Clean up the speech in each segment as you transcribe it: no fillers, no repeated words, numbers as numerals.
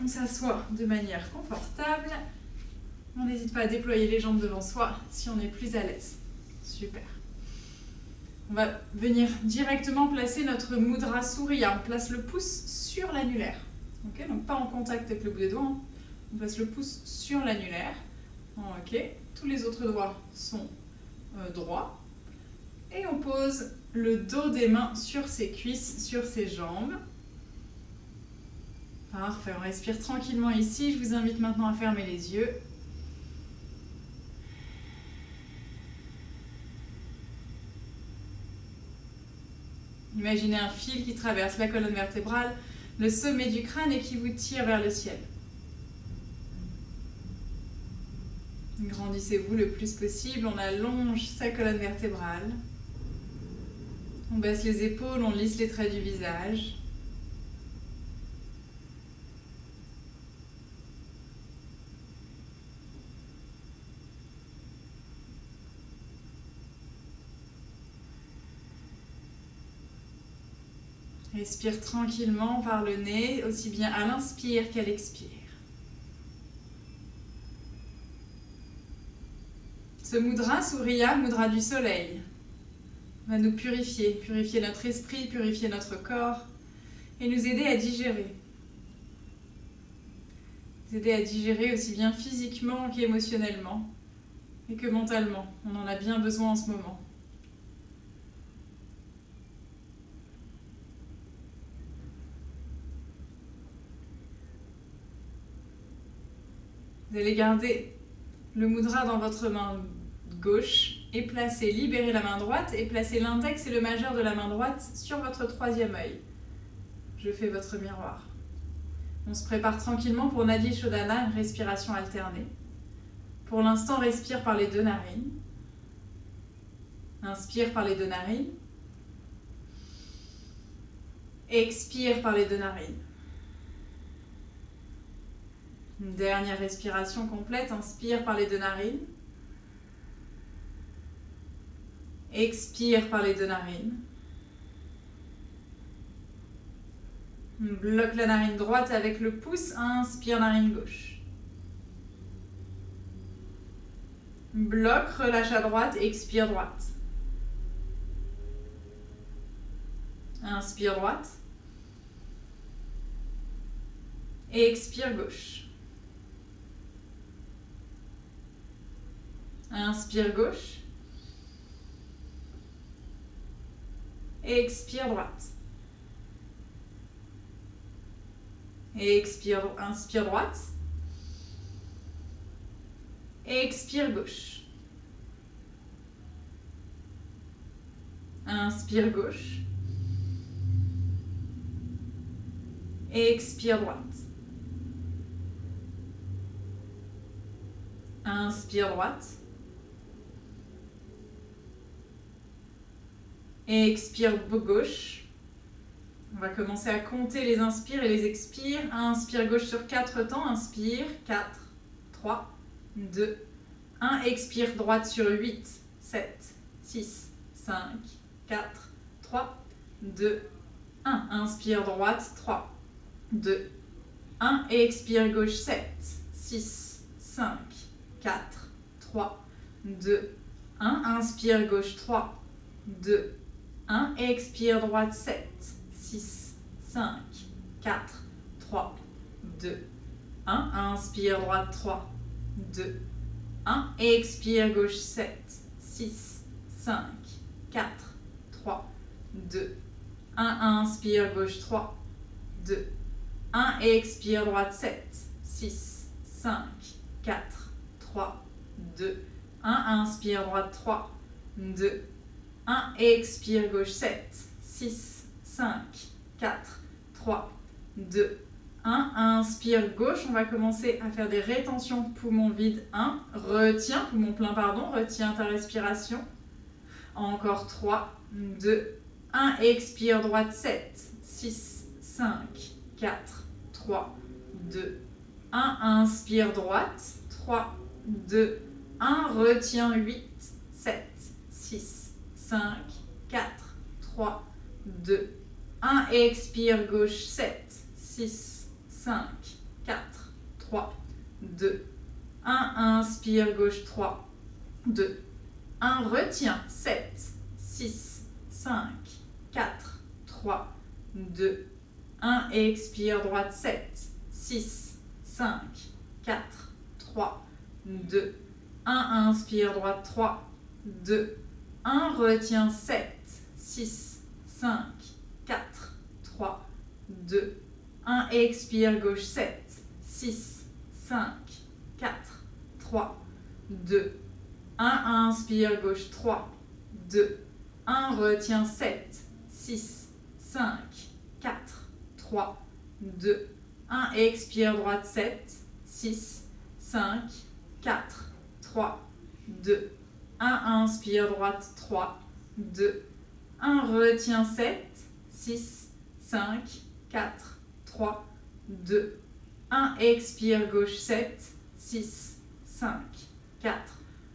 On s'assoit de manière confortable. On n'hésite pas à déployer les jambes devant soi si on est plus à l'aise. Super. On va venir directement placer notre mudra surya. On place le pouce sur l'annulaire. Okay, donc pas en contact avec le bout des doigts. Hein. On place le pouce sur l'annulaire. Ok. Tous les autres doigts sont droits. Et on pose le dos des mains sur ses cuisses, sur ses jambes. Parfait. On respire tranquillement ici. Je vous invite maintenant à fermer les yeux. Imaginez un fil qui traverse la colonne vertébrale, le sommet du crâne et qui vous tire vers le ciel. Grandissez-vous le plus possible, on allonge sa colonne vertébrale. On baisse les épaules, on lisse les traits du visage. Respire tranquillement par le nez, aussi bien à l'inspire qu'à l'expire. Ce mudra, surya, mudra du soleil, va nous purifier, purifier notre esprit, purifier notre corps et nous aider à digérer. Nous aider à digérer aussi bien physiquement qu'émotionnellement et que mentalement. On en a bien besoin en ce moment. Vous allez garder le mudra dans votre main gauche et placer, libérer la main droite et placer l'index et le majeur de la main droite sur votre troisième œil. Je fais votre miroir. On se prépare tranquillement pour Nadi Shodhana, une respiration alternée. Pour l'instant, respire par les deux narines. Inspire par les deux narines. Expire par les deux narines. Une dernière respiration complète. Inspire par les deux narines. Expire par les deux narines. Bloque la narine droite avec le pouce. Inspire narine gauche. Bloque, relâche à droite. Expire droite. Inspire droite. Et expire gauche. Inspire gauche. Et expire droite. Et expire, inspire droite. Et expire gauche. Inspire gauche. Et expire droite. Inspire droite. Et expire gauche. On va commencer à compter les inspires et les expires. Inspire gauche sur 4 temps. Inspire. 4, 3, 2, 1. Expire droite sur 8, 7, 6, 5, 4, 3, 2, 1. Inspire droite. 3, 2, 1. Et expire gauche. 7, 6, 5, 4, 3, 2, 1. Inspire gauche. 3, 2, 1. Et expire droite. 7, 6, 5, 4, 3, 2, 1. Inspire droite. 3, 2, 1. Et expire gauche. 7, 6, 5, 4, 3, 2, 1. Inspire gauche. 3, 2, 1. Et expire droite. 7, 6, 5, 4, 3, 2, 1. Inspire droite. 3, 2, 1. Et expire gauche. 7, 6, 5, 4, 3, 2, 1. Inspire gauche. On va commencer à faire des rétentions poumons vides. 1. Retiens, poumon plein, pardon. Retiens ta respiration. Encore 3, 2, 1. Expire droite. 7, 6, 5, 4, 3, 2, 1. Inspire droite. 3, 2, 1. Retiens 8, 7, 6, 5, 4, 3, 2, 1. Expire gauche. 7, 6, 5, 4, 3, 2, 1. Inspire, gauche, 3, 2, 1. Retiens, 7, 6, 5, 4, 3, 2, 1. Expire, droite, 7, 6, 5, 4, 3, 2, 1. Inspire, droite, 3, 2, 1. Retiens, 7, 6, 5, 4, 3, 2, 1. Expire, gauche, 7, 6, 5, 4, 3, 2, 1. Inspire, gauche, 3, 2, 1. Retiens, 7, 6, 5, 4, 3, 2, 1. Expire, droite, 7, 6, 5, 4, 3, 2, 1. Inspire, droite, 3, 2, 1. Retiens, 7, 6, 5, 4, 3, 2, 1. Expire, gauche, 7, 6, 5, 4,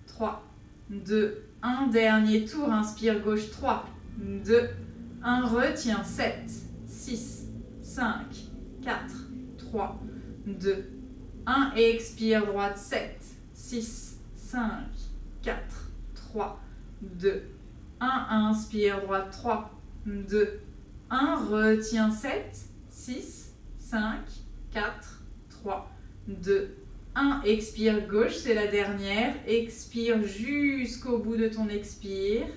3, 2, 1. Dernier tour. Inspire, gauche, 3, 2, 1. Retiens, 7, 6, 5, 4, 3, 2, 1. Expire, droite, 7, 6, 5, 4, 3, 2, 1. Inspire, droite, 3, 2, 1. Retiens, 7, 6, 5, 4, 3, 2, 1. Expire, gauche, c'est la dernière. Expire jusqu'au bout de ton expire.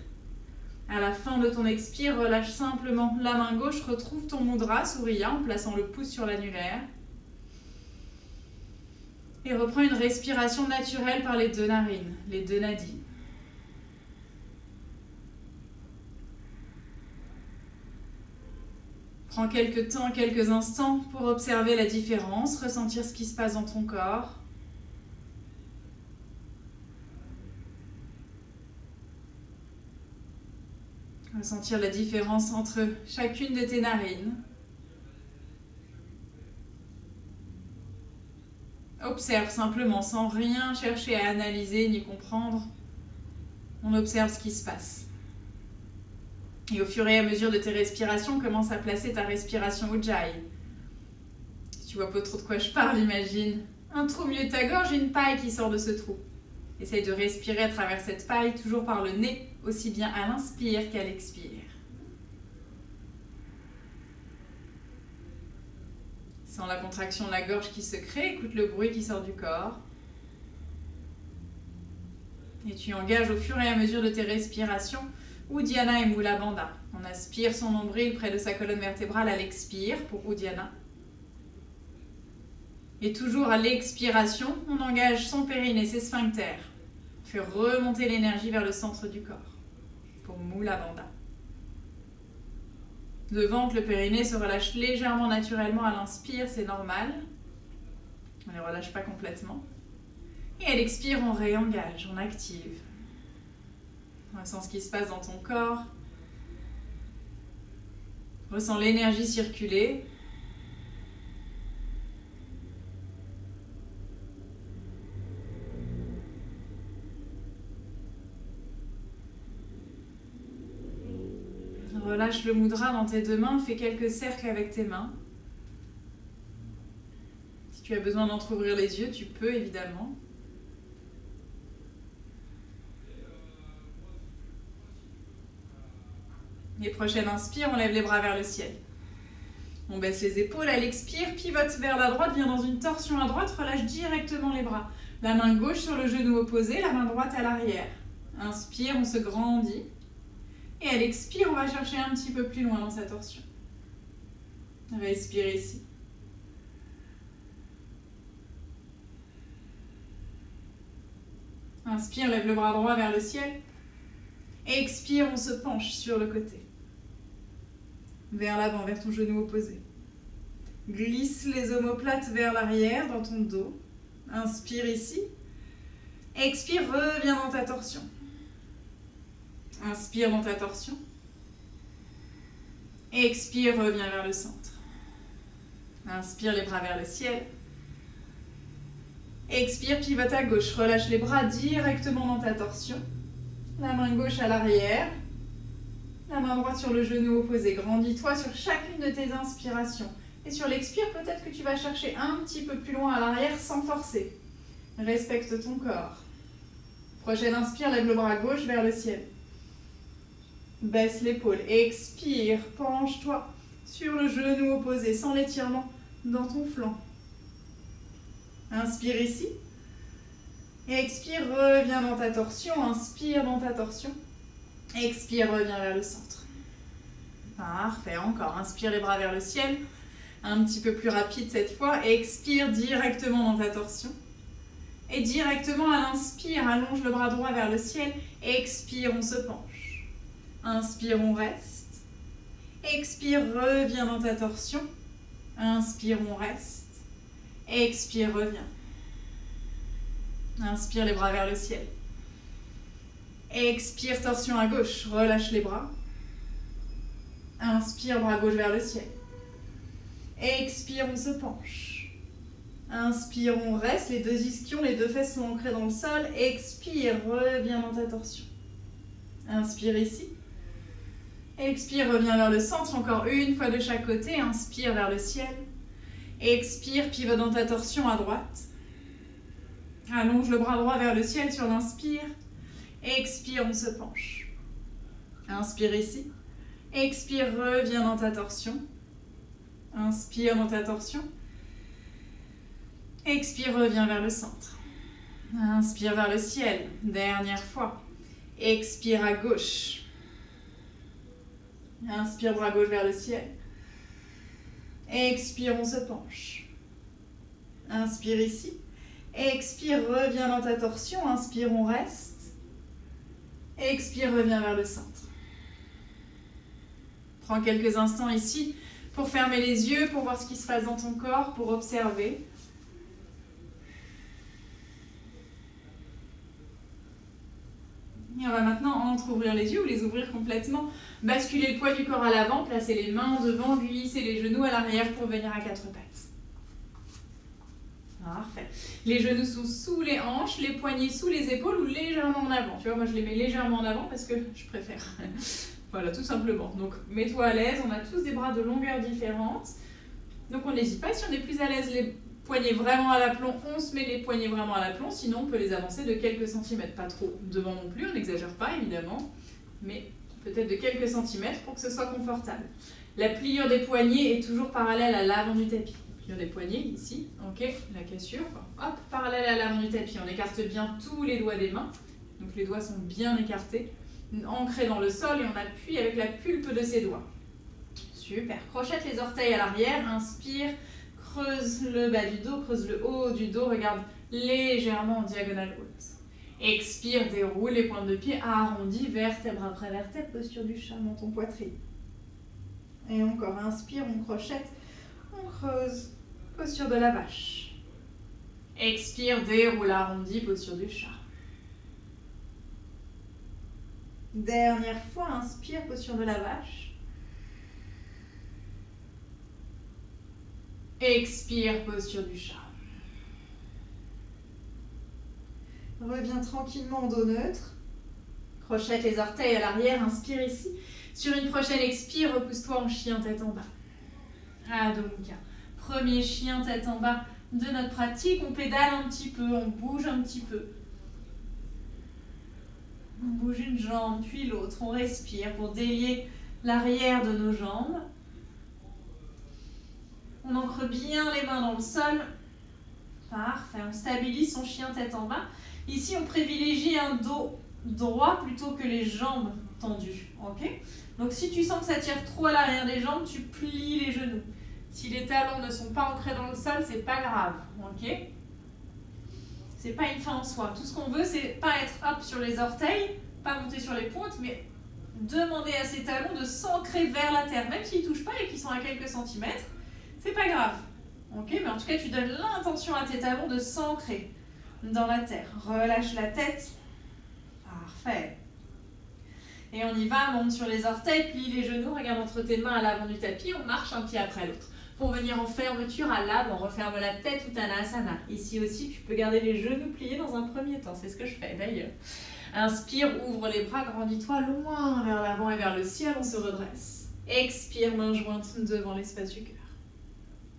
À la fin de ton expire, relâche simplement la main gauche, retrouve ton mudra, Surya, en plaçant le pouce sur l'annulaire. Et reprends une respiration naturelle par les deux narines, les deux nadis. Prends quelques temps, quelques instants pour observer la différence, ressentir ce qui se passe dans ton corps. Ressentir la différence entre chacune de tes narines. Observe simplement, sans rien chercher à analyser ni comprendre. On observe ce qui se passe. Et au fur et à mesure de tes respirations, commence à placer ta respiration Ujjayi. Si tu vois pas trop de quoi je parle, imagine un trou au milieu de ta gorge et une paille qui sort de ce trou. Essaye de respirer à travers cette paille, toujours par le nez, aussi bien à l'inspire qu'à l'expire. Sens la contraction de la gorge qui se crée, écoute le bruit qui sort du corps. Et tu engages au fur et à mesure de tes respirations Uddiyana et Mula Bandha. On aspire son nombril près de sa colonne vertébrale à l'expire pour Uddiyana. Et toujours à l'expiration, on engage son périnée, ses sphincters. On fait remonter l'énergie vers le centre du corps pour Mula Bandha. Le ventre, le périnée se relâche légèrement naturellement à l'inspire, c'est normal. On ne les relâche pas complètement. Et à l'expire, on réengage, on active. On ressent ce qui se passe dans ton corps. Ressens l'énergie circuler. Relâche le mudra dans tes deux mains, fais quelques cercles avec tes mains. Si tu as besoin d'entrouvrir les yeux, tu peux évidemment. Et prochaine inspire, on lève les bras vers le ciel. On baisse les épaules à l'expire, pivote vers la droite, viens dans une torsion à droite, relâche directement les bras. La main gauche sur le genou opposé, la main droite à l'arrière. Inspire, on se grandit. Et à l'expire, on va chercher un petit peu plus loin dans sa torsion. Respire ici. Inspire, lève le bras droit vers le ciel. Expire, on se penche sur le côté. Vers l'avant, vers ton genou opposé. Glisse les omoplates vers l'arrière dans ton dos. Inspire ici. Expire, reviens dans ta torsion. Inspire dans ta torsion. Expire, reviens vers le centre. Inspire, les bras vers le ciel. Expire, pivote à gauche. Relâche les bras directement dans ta torsion. La main gauche à l'arrière. La main droite sur le genou opposé. Grandis-toi sur chacune de tes inspirations. Et sur l'expire, peut-être que tu vas chercher un petit peu plus loin à l'arrière sans forcer. Respecte ton corps. Prochaine inspire, lève le bras gauche vers le ciel. Baisse l'épaule. Expire, penche-toi sur le genou opposé sans l'étirement dans ton flanc. Inspire ici. Expire, reviens dans ta torsion. Inspire dans ta torsion. Expire, reviens vers le centre. Parfait, encore. Inspire les bras vers le ciel. Un petit peu plus rapide cette fois. Expire directement dans ta torsion. Et directement à l'inspire, allonge le bras droit vers le ciel. Expire, on se penche. Inspire, on reste. Expire, reviens dans ta torsion. Inspire, on reste. Expire, reviens. Inspire les bras vers le ciel. Expire, torsion à gauche. Relâche les bras. Inspire, bras gauche vers le ciel. Expire, on se penche. Inspire, on reste. Les deux ischions, les deux fesses sont ancrées dans le sol. Expire, reviens dans ta torsion. Inspire ici. Expire, reviens vers le centre. Encore une fois de chaque côté. Inspire vers le ciel. Expire, pivot dans ta torsion à droite. Allonge le bras droit vers le ciel sur l'inspire. Expire, on se penche. Inspire ici. Expire, reviens dans ta torsion. Inspire dans ta torsion. Expire, reviens vers le centre. Inspire vers le ciel. Dernière fois. Expire à gauche. Inspire, bras gauche vers le ciel. Expire, on se penche. Inspire ici. Expire, reviens dans ta torsion. Inspire, on reste. Expire, reviens vers le centre. Prends quelques instants ici pour fermer les yeux, pour voir ce qui se passe dans ton corps, pour observer. Et on va maintenant entre-ouvrir les yeux ou les ouvrir complètement. Basculer le poids du corps à l'avant, placer les mains devant, glisser les genoux à l'arrière pour venir à quatre pattes. Parfait. Les genoux sont sous les hanches, les poignets sous les épaules ou légèrement en avant. Tu vois, moi je les mets légèrement en avant parce que je préfère. Voilà, tout simplement. Donc mets-toi à l'aise, on a tous des bras de longueur différente. Donc on n'hésite pas, si on est plus à l'aise, les poignets vraiment à l'aplomb, on se met les poignets vraiment à l'aplomb, sinon on peut les avancer de quelques centimètres. Pas trop devant non plus, on n'exagère pas évidemment, mais peut-être de quelques centimètres pour que ce soit confortable. La pliure des poignets est toujours parallèle à l'avant du tapis. La pliure des poignets ici, ok, la cassure, hop, parallèle à l'avant du tapis. On écarte bien tous les doigts des mains, donc les doigts sont bien écartés, ancrés dans le sol et on appuie avec la pulpe de ses doigts. Super, crochette les orteils à l'arrière, inspire, creuse le bas du dos, creuse le haut du dos, regarde légèrement en diagonale haute. Expire, déroule les pointes de pied, arrondis, vertèbre après vertèbre, posture du chat dans ton poitrine. Et encore, inspire, on crochette, on creuse, posture de la vache. Expire, déroule, arrondi, posture du chat. Dernière fois, inspire, posture de la vache. Expire, posture du chat. Reviens tranquillement en dos neutre. Crochette les orteils à l'arrière, inspire ici. Sur une prochaine expire, repousse-toi en chien tête en bas. Adho Mukha. Premier chien tête en bas de notre pratique. On pédale un petit peu, on bouge un petit peu. On bouge une jambe, puis l'autre. On respire pour délier l'arrière de nos jambes. On ancre bien les mains dans le sol. Parfait. On stabilise son chien tête en bas. Ici, on privilégie un dos droit plutôt que les jambes tendues. Okay, donc, si tu sens que ça tire trop à l'arrière des jambes, tu plies les genoux. Si les talons ne sont pas ancrés dans le sol, c'est pas grave. Ok, c'est pas une fin en soi. Tout ce qu'on veut, c'est pas être hop sur les orteils, pas monter sur les pointes, mais demander à ses talons de s'ancrer vers la terre, même s'ils ne touchent pas et qu'ils sont à quelques centimètres. C'est pas grave, ok, mais en tout cas tu donnes l'intention à tes talons de s'ancrer dans la terre. Relâche la tête, parfait. Et on y va, monte sur les orteils, plie les genoux, regarde entre tes mains à l'avant du tapis, on marche un pied après l'autre. Pour venir en fermeture à l'avant, on referme la tête, Uttanasana. Ici aussi, tu peux garder les genoux pliés dans un premier temps, c'est ce que je fais d'ailleurs. Inspire, ouvre les bras, grandis-toi loin vers l'avant et vers le ciel, on se redresse. Expire, main jointe devant l'espace du cœur.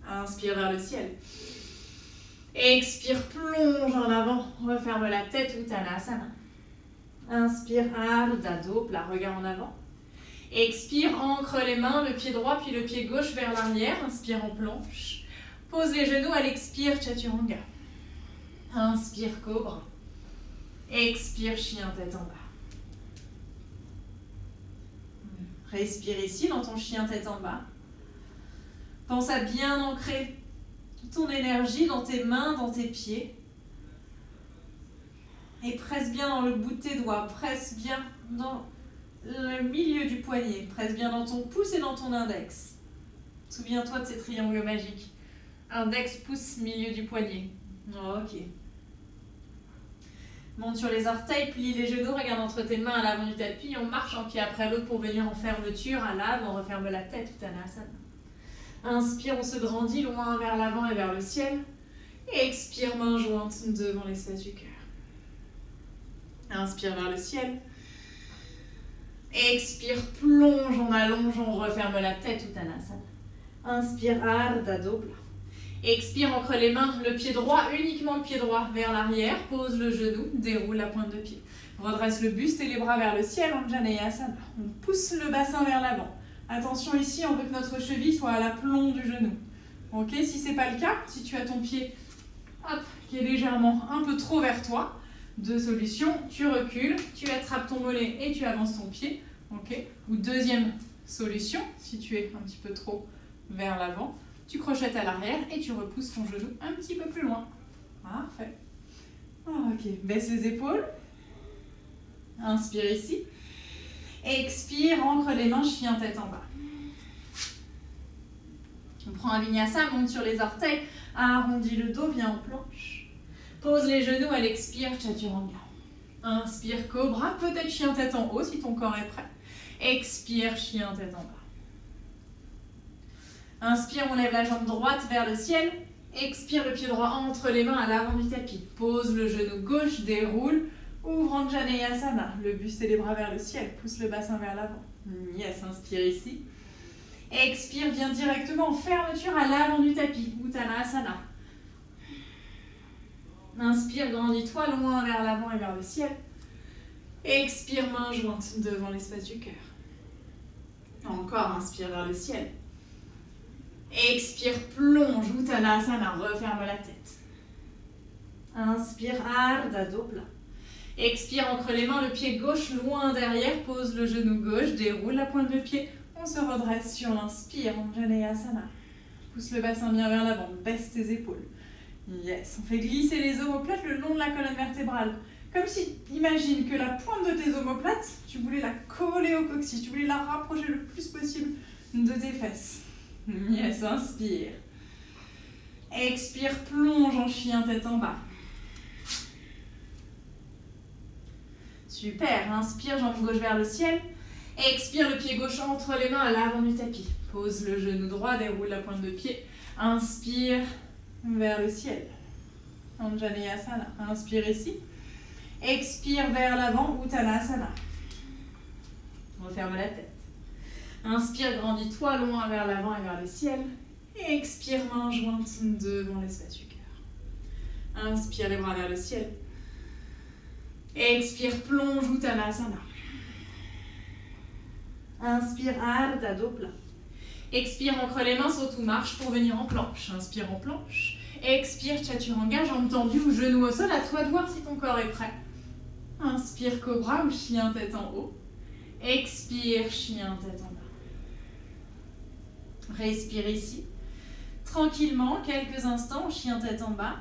Inspire vers le ciel. Expire, plonge en avant. Referme la tête, Uttanasana. Inspire, Ardha Dopla, regard en avant. Expire, ancre les mains, le pied droit puis le pied gauche vers l'arrière. Inspire en planche. Pose les genoux à l'expire, Chaturanga. Inspire, cobra. Expire, chien tête en bas. Respire ici dans ton chien tête en bas. Pense à bien ancrer ton énergie dans tes mains, dans tes pieds. Et presse bien dans le bout de tes doigts. Presse bien dans le milieu du poignet. Presse bien dans ton pouce et dans ton index. Souviens-toi de ces triangles magiques. Index, pouce, milieu du poignet. Ok. Monte sur les orteils, plie les genoux, regarde entre tes mains à l'avant du tapis. On marche un pied après l'autre pour venir en fermeture. À l'âme, on referme la tête, Uttanasana. Inspire, on se grandit loin vers l'avant et vers le ciel. Expire, main jointe devant l'espace du cœur. Inspire vers le ciel. Expire, plonge, on allonge, on referme la tête, Uttanasana. Inspire, Ardha Dopla. Expire, ancre les mains, le pied droit, uniquement le pied droit vers l'arrière. Pose le genou, déroule la pointe de pied. Redresse le buste et les bras vers le ciel, Anjaneyasana. On pousse le bassin vers l'avant. Attention ici, on veut que notre cheville soit à l'aplomb du genou. Ok, si ce n'est pas le cas, si tu as ton pied qui est légèrement un peu trop vers toi, deux solutions, tu recules, tu attrapes ton mollet et tu avances ton pied. Ok. Ou deuxième solution, si tu es un petit peu trop vers l'avant, tu crochettes à l'arrière et tu repousses ton genou un petit peu plus loin. Parfait. Ok, baisse les épaules. Inspire ici. Expire, ancre les mains, chien tête en bas. On prend un vinyasa, monte sur les orteils, arrondis le dos, viens en planche. Pose les genoux à l'expire, Chaturanga. Inspire, cobra, peut-être chien tête en haut si ton corps est prêt. Expire, chien tête en bas. Inspire, on lève la jambe droite vers le ciel. Expire, le pied droit entre les mains à l'avant du tapis. Pose le genou gauche, déroule. Ouvre Anjaneyasana, le buste et les bras vers le ciel. Pousse le bassin vers l'avant. Yes, inspire ici. Expire, viens directement en fermeture à l'avant du tapis. Uttanasana. Inspire, grandis-toi loin vers l'avant et vers le ciel. Expire, main jointe devant l'espace du cœur. Encore, inspire vers le ciel. Expire, plonge, Uttanasana, referme la tête. Inspire, Ardha Dopla. Expire, ancre les mains, le pied gauche loin derrière, pose le genou gauche, déroule la pointe de pied. On se redresse sur l'inspire, Anjaneyasana. Pousse le bassin bien vers l'avant, baisse tes épaules. Yes, on fait glisser les omoplates le long de la colonne vertébrale. Comme si, imagine que la pointe de tes omoplates, tu voulais la coller au coccyx, tu voulais la rapprocher le plus possible de tes fesses. Yes, inspire. Expire, plonge en chien tête en bas. Super, inspire, jambe gauche vers le ciel. Expire, le pied gauche entre les mains à l'avant du tapis. Pose le genou droit, déroule la pointe de pied. Inspire vers le ciel. Anjaneyasana. Inspire ici. Expire vers l'avant, Uttanasana. Referme la tête. Inspire, grandis-toi loin vers l'avant et vers le ciel. Expire, main jointe devant l'espace du cœur. Inspire, les bras vers le ciel. Expire, plonge, Uttanasana. Inspire, Ardha Dopla. Expire, ancre les mains, saute ou marche pour venir en planche. Inspire en planche. Expire, Chaturanga, jambes tendues ou genoux au sol. À toi de voir si ton corps est prêt. Inspire, cobra ou chien tête en haut. Expire, chien tête en bas. Respire ici. Tranquillement, quelques instants, chien tête en bas.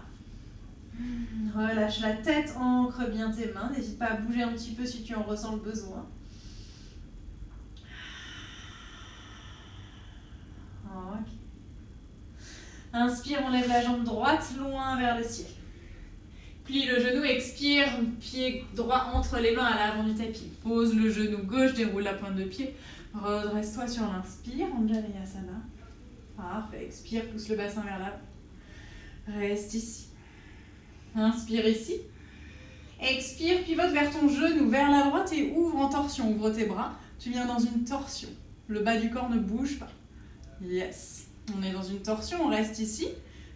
Relâche la tête, ancre bien tes mains. N'hésite pas à bouger un petit peu si tu en ressens le besoin. Ok. Inspire, on lève la jambe droite loin vers le ciel. Plie le genou, expire, pied droit entre les mains à l'avant du tapis. Pose le genou gauche, déroule la pointe de pied. Redresse-toi sur l'inspire, Anjaneyasana. Parfait, expire, pousse le bassin vers l'avant. Reste ici. Inspire ici. Expire, pivote vers ton genou, vers la droite et ouvre en torsion. Ouvre tes bras. Tu viens dans une torsion. Le bas du corps ne bouge pas. Yes. On est dans une torsion, on reste ici.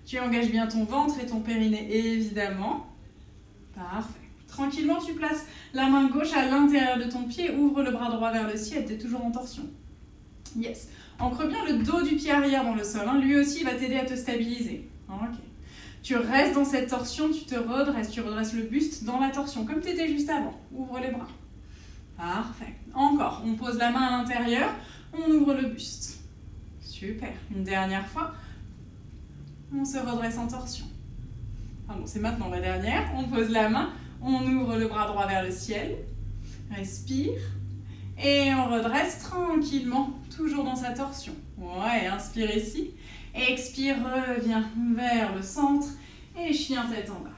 Tu engages bien ton ventre et ton périnée, évidemment. Parfait. Tranquillement, tu places la main gauche à l'intérieur de ton pied, ouvre le bras droit vers le ciel, tu es toujours en torsion. Yes. Ancre bien le dos du pied arrière dans le sol, hein. Lui aussi, il va t'aider à te stabiliser. Ok. Tu restes dans cette torsion, tu redresses le buste dans la torsion, comme tu étais juste avant. Ouvre les bras. Parfait. Encore, on pose la main à l'intérieur, on ouvre le buste. Super. Une dernière fois, on se redresse en torsion. Pardon, c'est maintenant la dernière. On pose la main, on ouvre le bras droit vers le ciel. Respire. Et on redresse tranquillement, toujours dans sa torsion. Ouais, inspire ici. Expire, reviens vers le centre. Et chien tête en bas.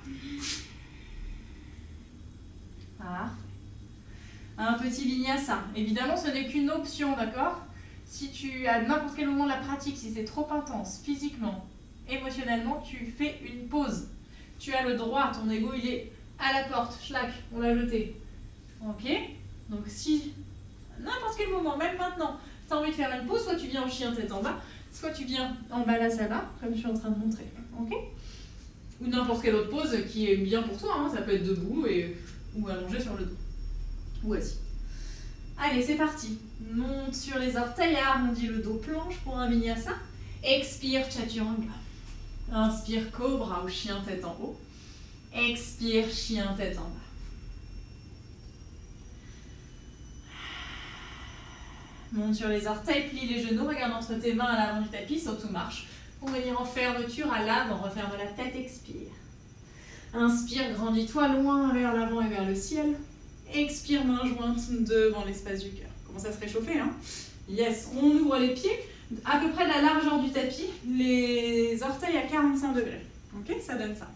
Parfait. Un petit vinyasa. Évidemment, ce n'est qu'une option, d'accord? Si tu, à n'importe quel moment de la pratique, si c'est trop intense, physiquement, émotionnellement, tu fais une pause. Tu as le droit, ton ego, il est à la porte. Schlack, on l'a jeté. Ok? Donc si, à n'importe quel moment, même maintenant, tu as envie de faire une pause, soit tu viens en chien tête en bas, soit tu viens en balasana, comme je suis en train de montrer. Ok? Ou n'importe quelle autre pose qui est bien pour toi, hein. Ça peut être debout ou allongé sur le dos. Ou assis. Allez, c'est parti. Monte sur les orteils, arrondis le dos, planche pour un vinyasa. Expire, chaturanga. Inspire, cobra ou chien tête en haut. Expire, chien tête en bas. Monte sur les orteils, plie les genoux, regarde entre tes mains à l'avant du tapis, saute ou marche. Pour venir en fermeture à l'avant, referme la tête, expire. Inspire, grandis-toi loin vers l'avant et vers le ciel. Expire, main jointe devant l'espace du cœur. Commence à se réchauffer, hein? Yes, on ouvre les pieds à peu près de la largeur du tapis, les orteils à 45 degrés. Ok, ça donne ça.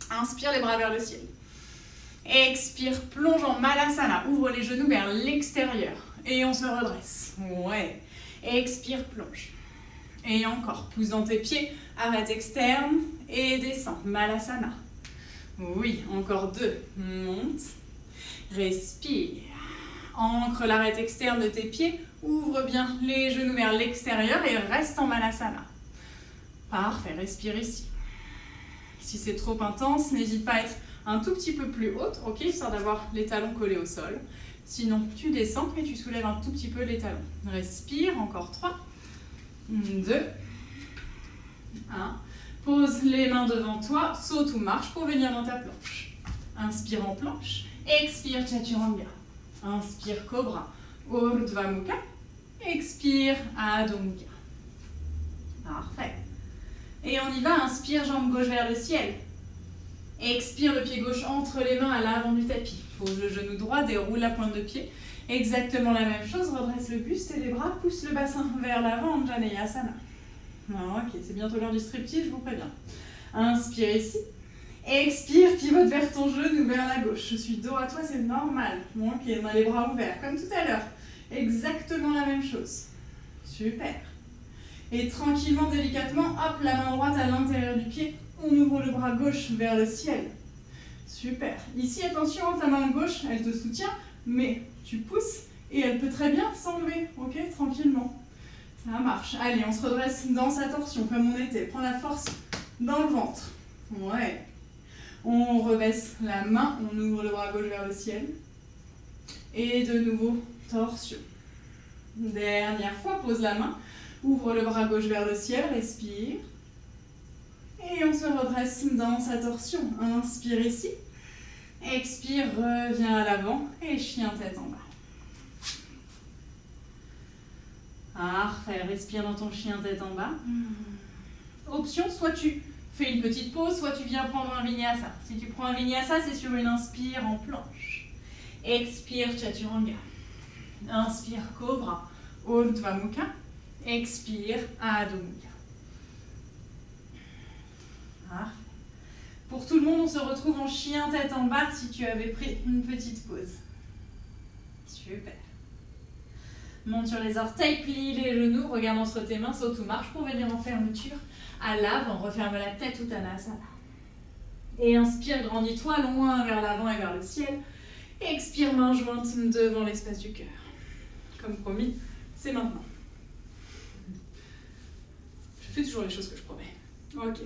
Inspire, les bras vers le ciel. Expire, plonge en Malasana, ouvre les genoux vers l'extérieur. Et on se redresse. Ouais. Expire, plonge. Et encore, pousse dans tes pieds, arrête externe et descends. Malasana. Oui, encore 2. Monte. Respire. Ancre l'arête externe de tes pieds, ouvre bien les genoux vers l'extérieur et reste en Malasana. Parfait, respire ici. Si c'est trop intense, n'hésite pas à être un tout petit peu plus haute, ok, histoire d'avoir les talons collés au sol. Sinon, tu descends et tu soulèves un tout petit peu les talons. Respire, encore 3, 2, 1. Pose les mains devant toi, saute ou marche pour venir dans ta planche. Inspire en planche, expire chaturanga. Inspire cobra, urdhva mukha. Expire adho mukha. Parfait. Et on y va, inspire, jambe gauche vers le ciel. Expire, le pied gauche entre les mains à l'avant du tapis. Pose le genou droit, déroule la pointe de pied. Exactement la même chose, redresse le buste et les bras, pousse le bassin vers l'avant, Anjaneyasana. Ok, c'est bientôt l'heure du striptease, je vous préviens. Inspire ici. Expire, pivote vers ton genou, vers la gauche. Je suis dos à toi, c'est normal. Bon, ok, on a les bras ouverts, comme tout à l'heure. Exactement la même chose. Super. Et tranquillement, délicatement, hop, la main droite à l'intérieur du pied. On ouvre le bras gauche vers le ciel. Super. Ici, attention, ta main gauche, elle te soutient, mais tu pousses et elle peut très bien s'enlever, ok, tranquillement. Ça marche. Allez, on se redresse dans sa torsion, comme on était. Prends la force dans le ventre. Ouais. On rebaisse la main, on ouvre le bras gauche vers le ciel. Et de nouveau, torsion. Dernière fois, pose la main, ouvre le bras gauche vers le ciel, respire. Et on se redresse dans sa torsion. Inspire ici. Expire, reviens à l'avant et chien tête en bas. Parfait, respire dans ton chien tête en bas. Option, soit tu fais une petite pause, soit tu viens prendre un vinyasa. Si tu prends un vinyasa, c'est sur une inspire en planche. Expire, chaturanga. Inspire, cobra, urdhva mukha. Expire, adho mukha. Parfait. Pour tout le monde, on se retrouve en chien tête en bas si tu avais pris une petite pause. Super. Monte sur les orteils, plie les genoux, regarde entre tes mains, saute ou marche pour venir en fermeture. À l'avant, referme la tête, Uttanasana. Et inspire, grandis-toi loin vers l'avant et vers le ciel. Expire, main jointe devant l'espace du cœur. Comme promis, c'est maintenant. Je fais toujours les choses que je promets. Ok.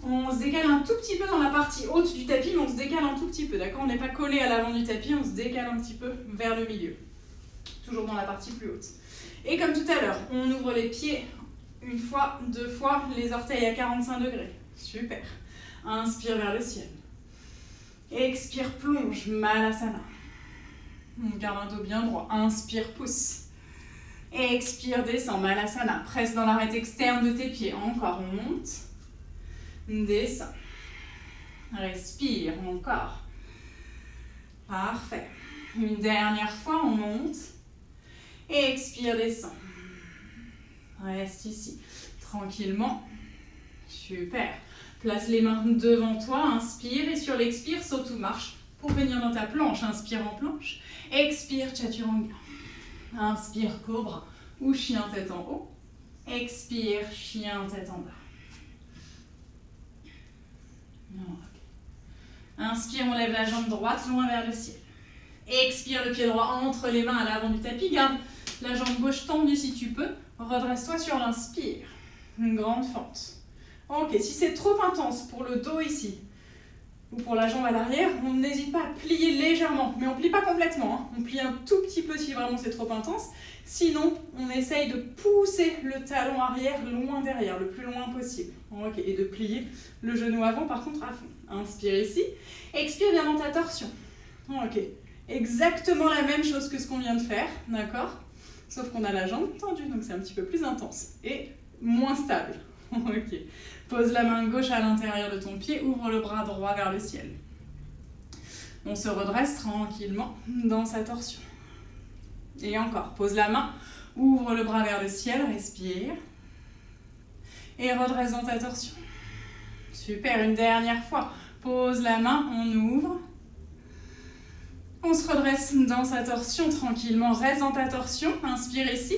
On se décale un tout petit peu dans la partie haute du tapis, mais on se décale un tout petit peu, d'accord? On n'est pas collé à l'avant du tapis, on se décale un petit peu vers le milieu. Toujours dans la partie plus haute. Et comme tout à l'heure, on ouvre les pieds une fois, deux fois, les orteils à 45 degrés. Super. Inspire vers le ciel. Expire, plonge, Malasana. On garde un dos bien droit. Inspire, pousse. Expire, descend, Malasana. Presse dans l'arête externe de tes pieds. Encore, on monte. Descend. Respire, encore. Parfait. Une dernière fois, on monte. Expire, descend. Reste ici, tranquillement. Super. Place les mains devant toi, inspire et sur l'expire, saute ou marche pour venir dans ta planche. Inspire en planche. Expire, Chaturanga. Inspire, cobra ou chien tête en haut. Expire, chien tête en bas. Inspire, on lève la jambe droite loin vers le ciel. Expire, le pied droit entre les mains à l'avant du tapis. Garde la jambe gauche tendue si tu peux. Redresse-toi sur l'inspire. Une grande fente. Ok, si c'est trop intense pour le dos ici, ou pour la jambe à l'arrière, on n'hésite pas à plier légèrement. Mais on ne plie pas complètement, hein. On plie un tout petit peu si vraiment c'est trop intense. Sinon, on essaye de pousser le talon arrière loin derrière, le plus loin possible. Ok, et de plier le genou avant, par contre, à fond. Inspire ici. Expire bien dans ta torsion. Ok, exactement la même chose que ce qu'on vient de faire, d'accord? Sauf qu'on a la jambe tendue, donc c'est un petit peu plus intense et moins stable. Ok. Pose la main gauche à l'intérieur de ton pied, ouvre le bras droit vers le ciel. On se redresse tranquillement dans sa torsion. Et encore, pose la main, ouvre le bras vers le ciel, respire. Et redresse dans ta torsion. Super, une dernière fois. Pose la main, on ouvre. On se redresse dans sa torsion tranquillement. Reste dans ta torsion, inspire ici.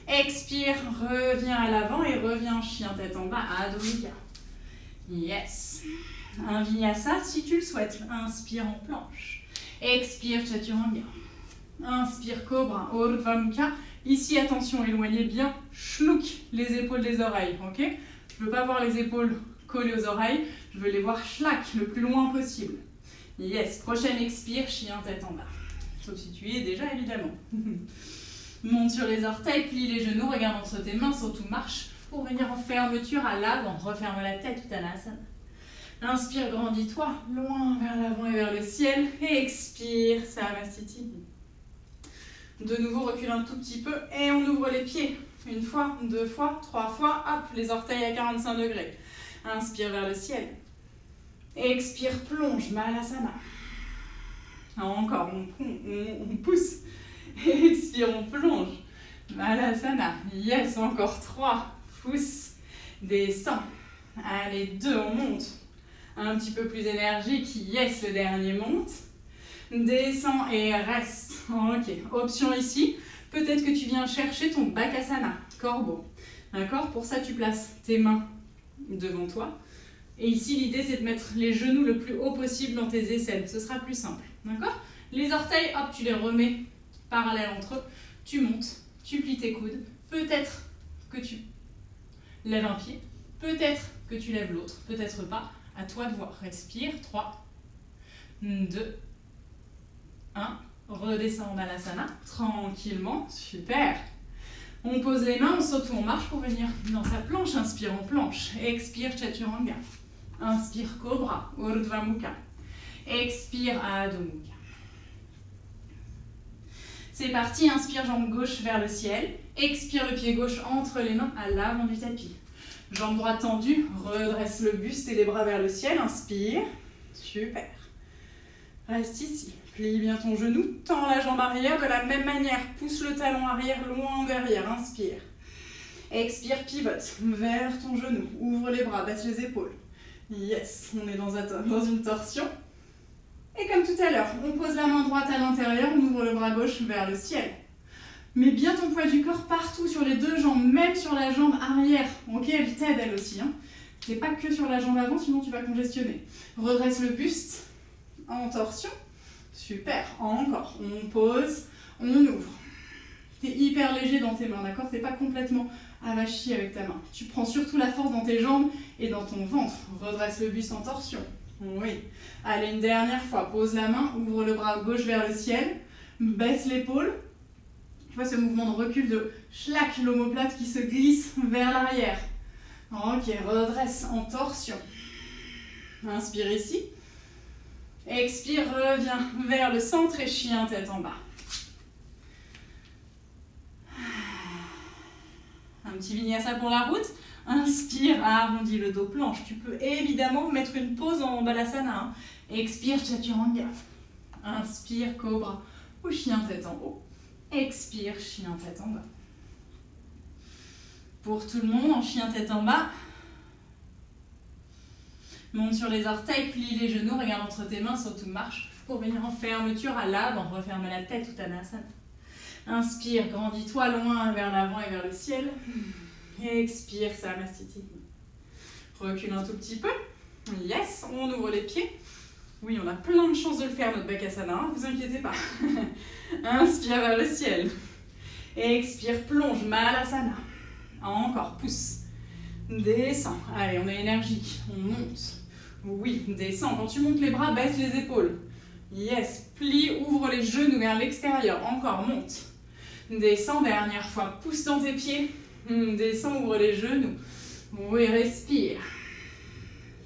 Expire, reviens à l'avant et reviens chien tête en bas, Adho Mukha. Yes. Un vinyasa si tu le souhaites. Inspire en planche. Expire, Chaturanga. Inspire, cobra, Urdhva Mukha. Ici, attention, éloignez bien, schnouk, les épaules des oreilles, ok? Je ne veux pas voir les épaules collées aux oreilles, je veux les voir schlack, le plus loin possible. Yes, prochaine expire, chien tête en bas. Sauf si tu y es déjà, évidemment. Monte sur les orteils, plie les genoux, regarde entre tes mains, saute ou marche pour venir en fermeture à l'avant. Referme la tête, Uttanasana. Inspire, grandis-toi, loin vers l'avant et vers le ciel. Et expire, Samastiti. De nouveau, recule un tout petit peu et on ouvre les pieds. Une fois, deux fois, trois fois. Hop, les orteils à 45 degrés. Inspire vers le ciel. Expire, plonge, Malasana. Encore, on pousse. Expire, on plonge. Malasana. Yes, encore 3. Pousse. Descend. Allez, 2, on monte. Un petit peu plus énergique. Yes, le dernier monte. Descend et reste. Ok, option ici. Peut-être que tu viens chercher ton Bakasana, corbeau. D'accord? Pour ça, tu places tes mains devant toi. Et ici, l'idée, c'est de mettre les genoux le plus haut possible dans tes aisselles. Ce sera plus simple. D'accord? Les orteils, hop, tu les remets parallèles entre eux. Tu montes, tu plies tes coudes. Peut-être que tu lèves un pied. Peut-être que tu lèves l'autre. Peut-être pas. À toi de voir. Respire. 3, 2, 1. Redescends en Malasana. Tranquillement. Super. On pose les mains, on saute ou on marche pour venir dans sa planche. Inspire en planche. Expire Chaturanga. Inspire Cobra, Urdhva Mukha. Expire Adho Mukha. C'est parti, inspire jambe gauche vers le ciel. Expire le pied gauche entre les mains à l'avant du tapis. Jambe droite tendue, redresse le buste et les bras vers le ciel. Inspire. Super. Reste ici. Plie bien ton genou, tends la jambe arrière de la même manière. Pousse le talon arrière loin derrière. Inspire. Expire, pivote vers ton genou. Ouvre les bras, baisse les épaules. Yes, on est dans une torsion. Et comme tout à l'heure, on pose la main droite à l'intérieur, on ouvre le bras gauche vers le ciel. Mets bien ton poids du corps partout sur les deux jambes, même sur la jambe arrière. Ok, elle t'aide elle aussi. Hein. C'est pas que sur la jambe avant, sinon tu vas congestionner. Redresse le buste en torsion. Super, encore. On pose, on ouvre. T'es hyper léger dans tes mains, d'accord? T'es pas complètement Avachi avec ta main. Tu prends surtout la force dans tes jambes et dans ton ventre. Redresse le buste en torsion. Oui. Allez, une dernière fois. Pose la main, ouvre le bras gauche vers le ciel. Baisse l'épaule. Tu vois ce mouvement de recul de schlack, l'omoplate qui se glisse vers l'arrière. Ok, redresse en torsion. Inspire ici. Expire, reviens vers le centre et chien tête en bas. Un petit vinyasa pour la route. Inspire, arrondis le dos planche. Tu peux évidemment mettre une pause en balasana. Hein. Expire, chaturanga. Inspire, cobra ou chien tête en haut. Expire, chien tête en bas. Pour tout le monde, en chien tête en bas. Monte sur les orteils, plie les genoux, regarde entre tes mains, saute ou marche. Pour venir en fermeture à l'avant, referme la tête, Uttanasana. Inspire, grandis-toi loin vers l'avant et vers le ciel. Expire, Samastiti. Recule un tout petit peu. Yes, on ouvre les pieds. Oui, on a plein de chances de le faire, notre Bakasana, hein, vous inquiétez pas. Inspire vers le ciel. Expire, plonge, Malasana. Encore, pousse. Descends. Allez, on est énergique. On monte. Oui, descends. Quand tu montes les bras, baisse les épaules. Yes, plie, ouvre les genoux vers l'extérieur. Encore, monte. Descends, dernière fois. Pousse dans tes pieds. Descends, ouvre les genoux. Oui, respire.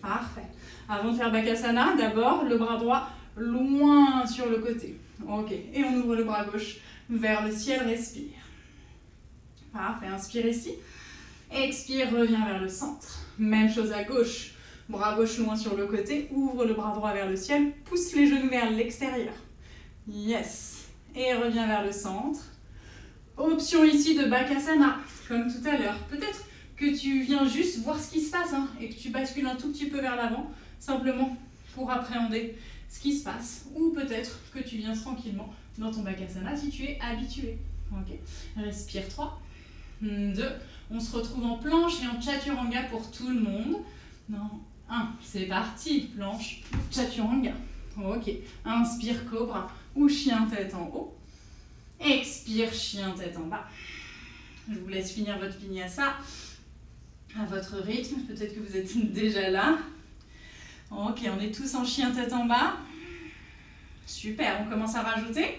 Parfait. Avant de faire Bakasana, d'abord, le bras droit loin sur le côté. Ok, et on ouvre le bras gauche vers le ciel, respire. Parfait, inspire ici. Expire, reviens vers le centre. Même chose à gauche. Bras gauche loin sur le côté. Ouvre le bras droit vers le ciel. Pousse les genoux vers l'extérieur. Yes. Et reviens vers le centre. Option ici de Bakasana, comme tout à l'heure. Peut-être que tu viens juste voir ce qui se passe hein, et que tu bascules un tout petit peu vers l'avant, simplement pour appréhender ce qui se passe. Ou peut-être que tu viens tranquillement dans ton Bakasana si tu es habitué. Ok. Respire 3, 2, on se retrouve en planche et en chaturanga pour tout le monde. Non, 1, c'est parti, planche, chaturanga. Ok, inspire cobra ou chien tête en haut. Expire chien tête en bas. Je vous laisse finir votre vinyasa à votre rythme, peut-être que vous êtes déjà là. Ok, on est tous en chien tête en bas. Super, on commence à rajouter.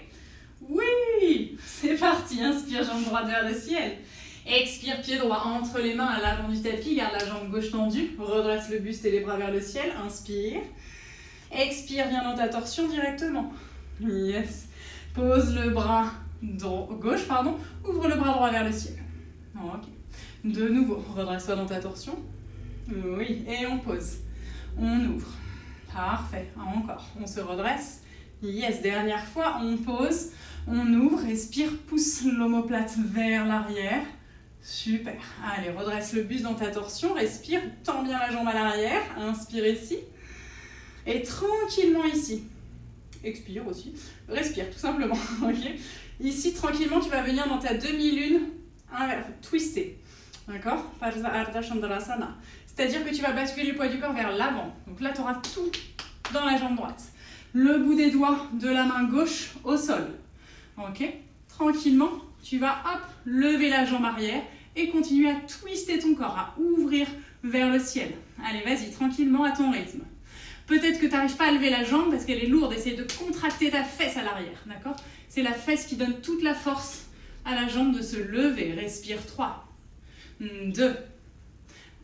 Oui, c'est parti, inspire jambe droite vers le ciel. Expire, pied droit entre les mains à l'avant du tapis, garde la jambe gauche tendue, redresse le buste et les bras vers le ciel, inspire. Expire, viens dans ta torsion directement. Yes. Pose le bras gauche, ouvre le bras droit vers le ciel. Ok. De nouveau, redresse-toi dans ta torsion. Oui, et on pose. On ouvre. Parfait, encore. On se redresse. Yes, dernière fois, on pose. On ouvre, respire, pousse l'omoplate vers l'arrière. Super. Allez, redresse le buste dans ta torsion, respire, tends bien la jambe à l'arrière, inspire ici. Et tranquillement ici. Expire aussi. Respire, tout simplement. Okay. Ici, tranquillement, tu vas venir dans ta demi-lune twistée. D'accord? C'est-à-dire que tu vas basculer le poids du corps vers l'avant. Donc là, tu auras tout dans la jambe droite. Le bout des doigts de la main gauche au sol. Ok? Tranquillement, tu vas lever la jambe arrière et continuer à twister ton corps, à ouvrir vers le ciel. Allez, vas-y, tranquillement à ton rythme. Peut-être que tu n'arrives pas à lever la jambe parce qu'elle est lourde. Essaye de contracter ta fesse à l'arrière. D'accord? C'est la fesse qui donne toute la force à la jambe de se lever. Respire 3, 2,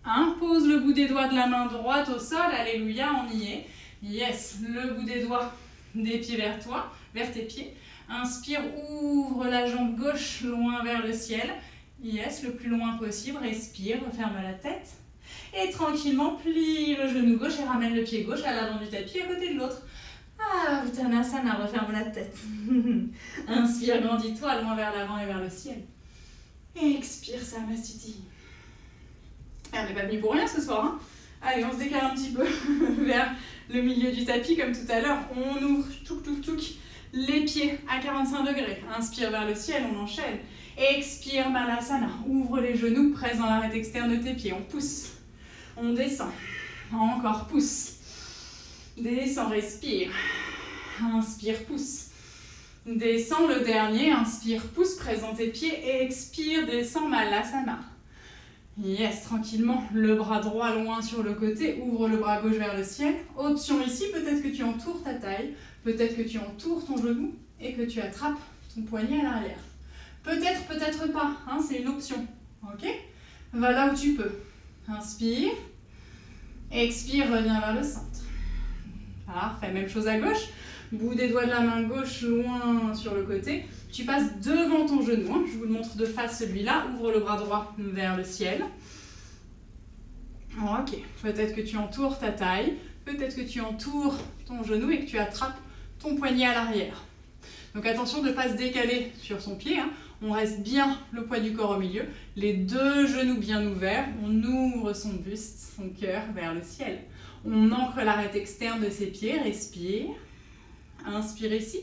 1. Pose le bout des doigts de la main droite au sol. Alléluia, on y est. Yes, le bout des doigts des pieds vers toi, vers tes pieds. Inspire, ouvre la jambe gauche loin vers le ciel. Yes, le plus loin possible. Respire, referme la tête. Et tranquillement, plie le genou gauche et ramène le pied gauche à l'avant du tapis à côté de l'autre. Ah, Uttanasana, referme la tête. Inspire, grandis-toi loin vers l'avant et vers le ciel. Expire, Samastiti. On n'est pas venu pour rien ce soir. Hein. Allez, on se décale un petit peu vers le milieu du tapis comme tout à l'heure. On ouvre, les pieds à 45 degrés. Inspire vers le ciel, on enchaîne. Expire, Malasana. Ouvre les genoux, presse dans l'arête externe de tes pieds. On pousse. On descend. Encore, pousse. Descends, respire. Inspire, pousse. Descends le dernier. Inspire, pousse, presse dans tes pieds. Expire, descends, Malasana. Yes, tranquillement, le bras droit loin sur le côté, ouvre le bras gauche vers le ciel. Option ici, peut-être que tu entoures ta taille, peut-être que tu entoures ton genou et que tu attrapes ton poignet à l'arrière. Peut-être, peut-être pas, hein, c'est une option. Ok? Va là où tu peux. Inspire. Expire, reviens vers le centre. Parfait, même chose à gauche. Bout des doigts de la main gauche loin sur le côté. Tu passes devant ton genou. Hein. Je vous le montre de face celui-là. Ouvre le bras droit vers le ciel. Ok, peut-être que tu entoures ta taille. Peut-être que tu entoures ton genou et que tu attrapes ton poignet à l'arrière. Donc attention de ne pas se décaler sur son pied. Hein. On reste bien le poids du corps au milieu. Les deux genoux bien ouverts. On ouvre son buste, son cœur vers le ciel. On ancre l'arête externe de ses pieds. Respire. Inspire ici.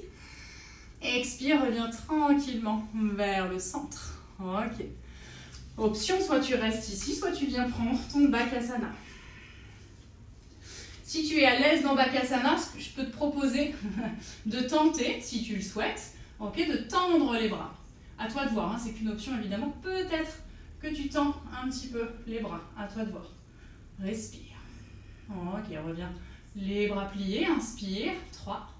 Expire, reviens tranquillement vers le centre. Ok. Option, soit tu restes ici, soit tu viens prendre ton Bakasana. Si tu es à l'aise dans Bakasana, je peux te proposer de tenter, si tu le souhaites, okay, de tendre les bras. À toi de voir, hein, c'est qu'une option évidemment. Peut-être que tu tends un petit peu les bras. À toi de voir. Respire. Ok, reviens. Les bras pliés, inspire. 3,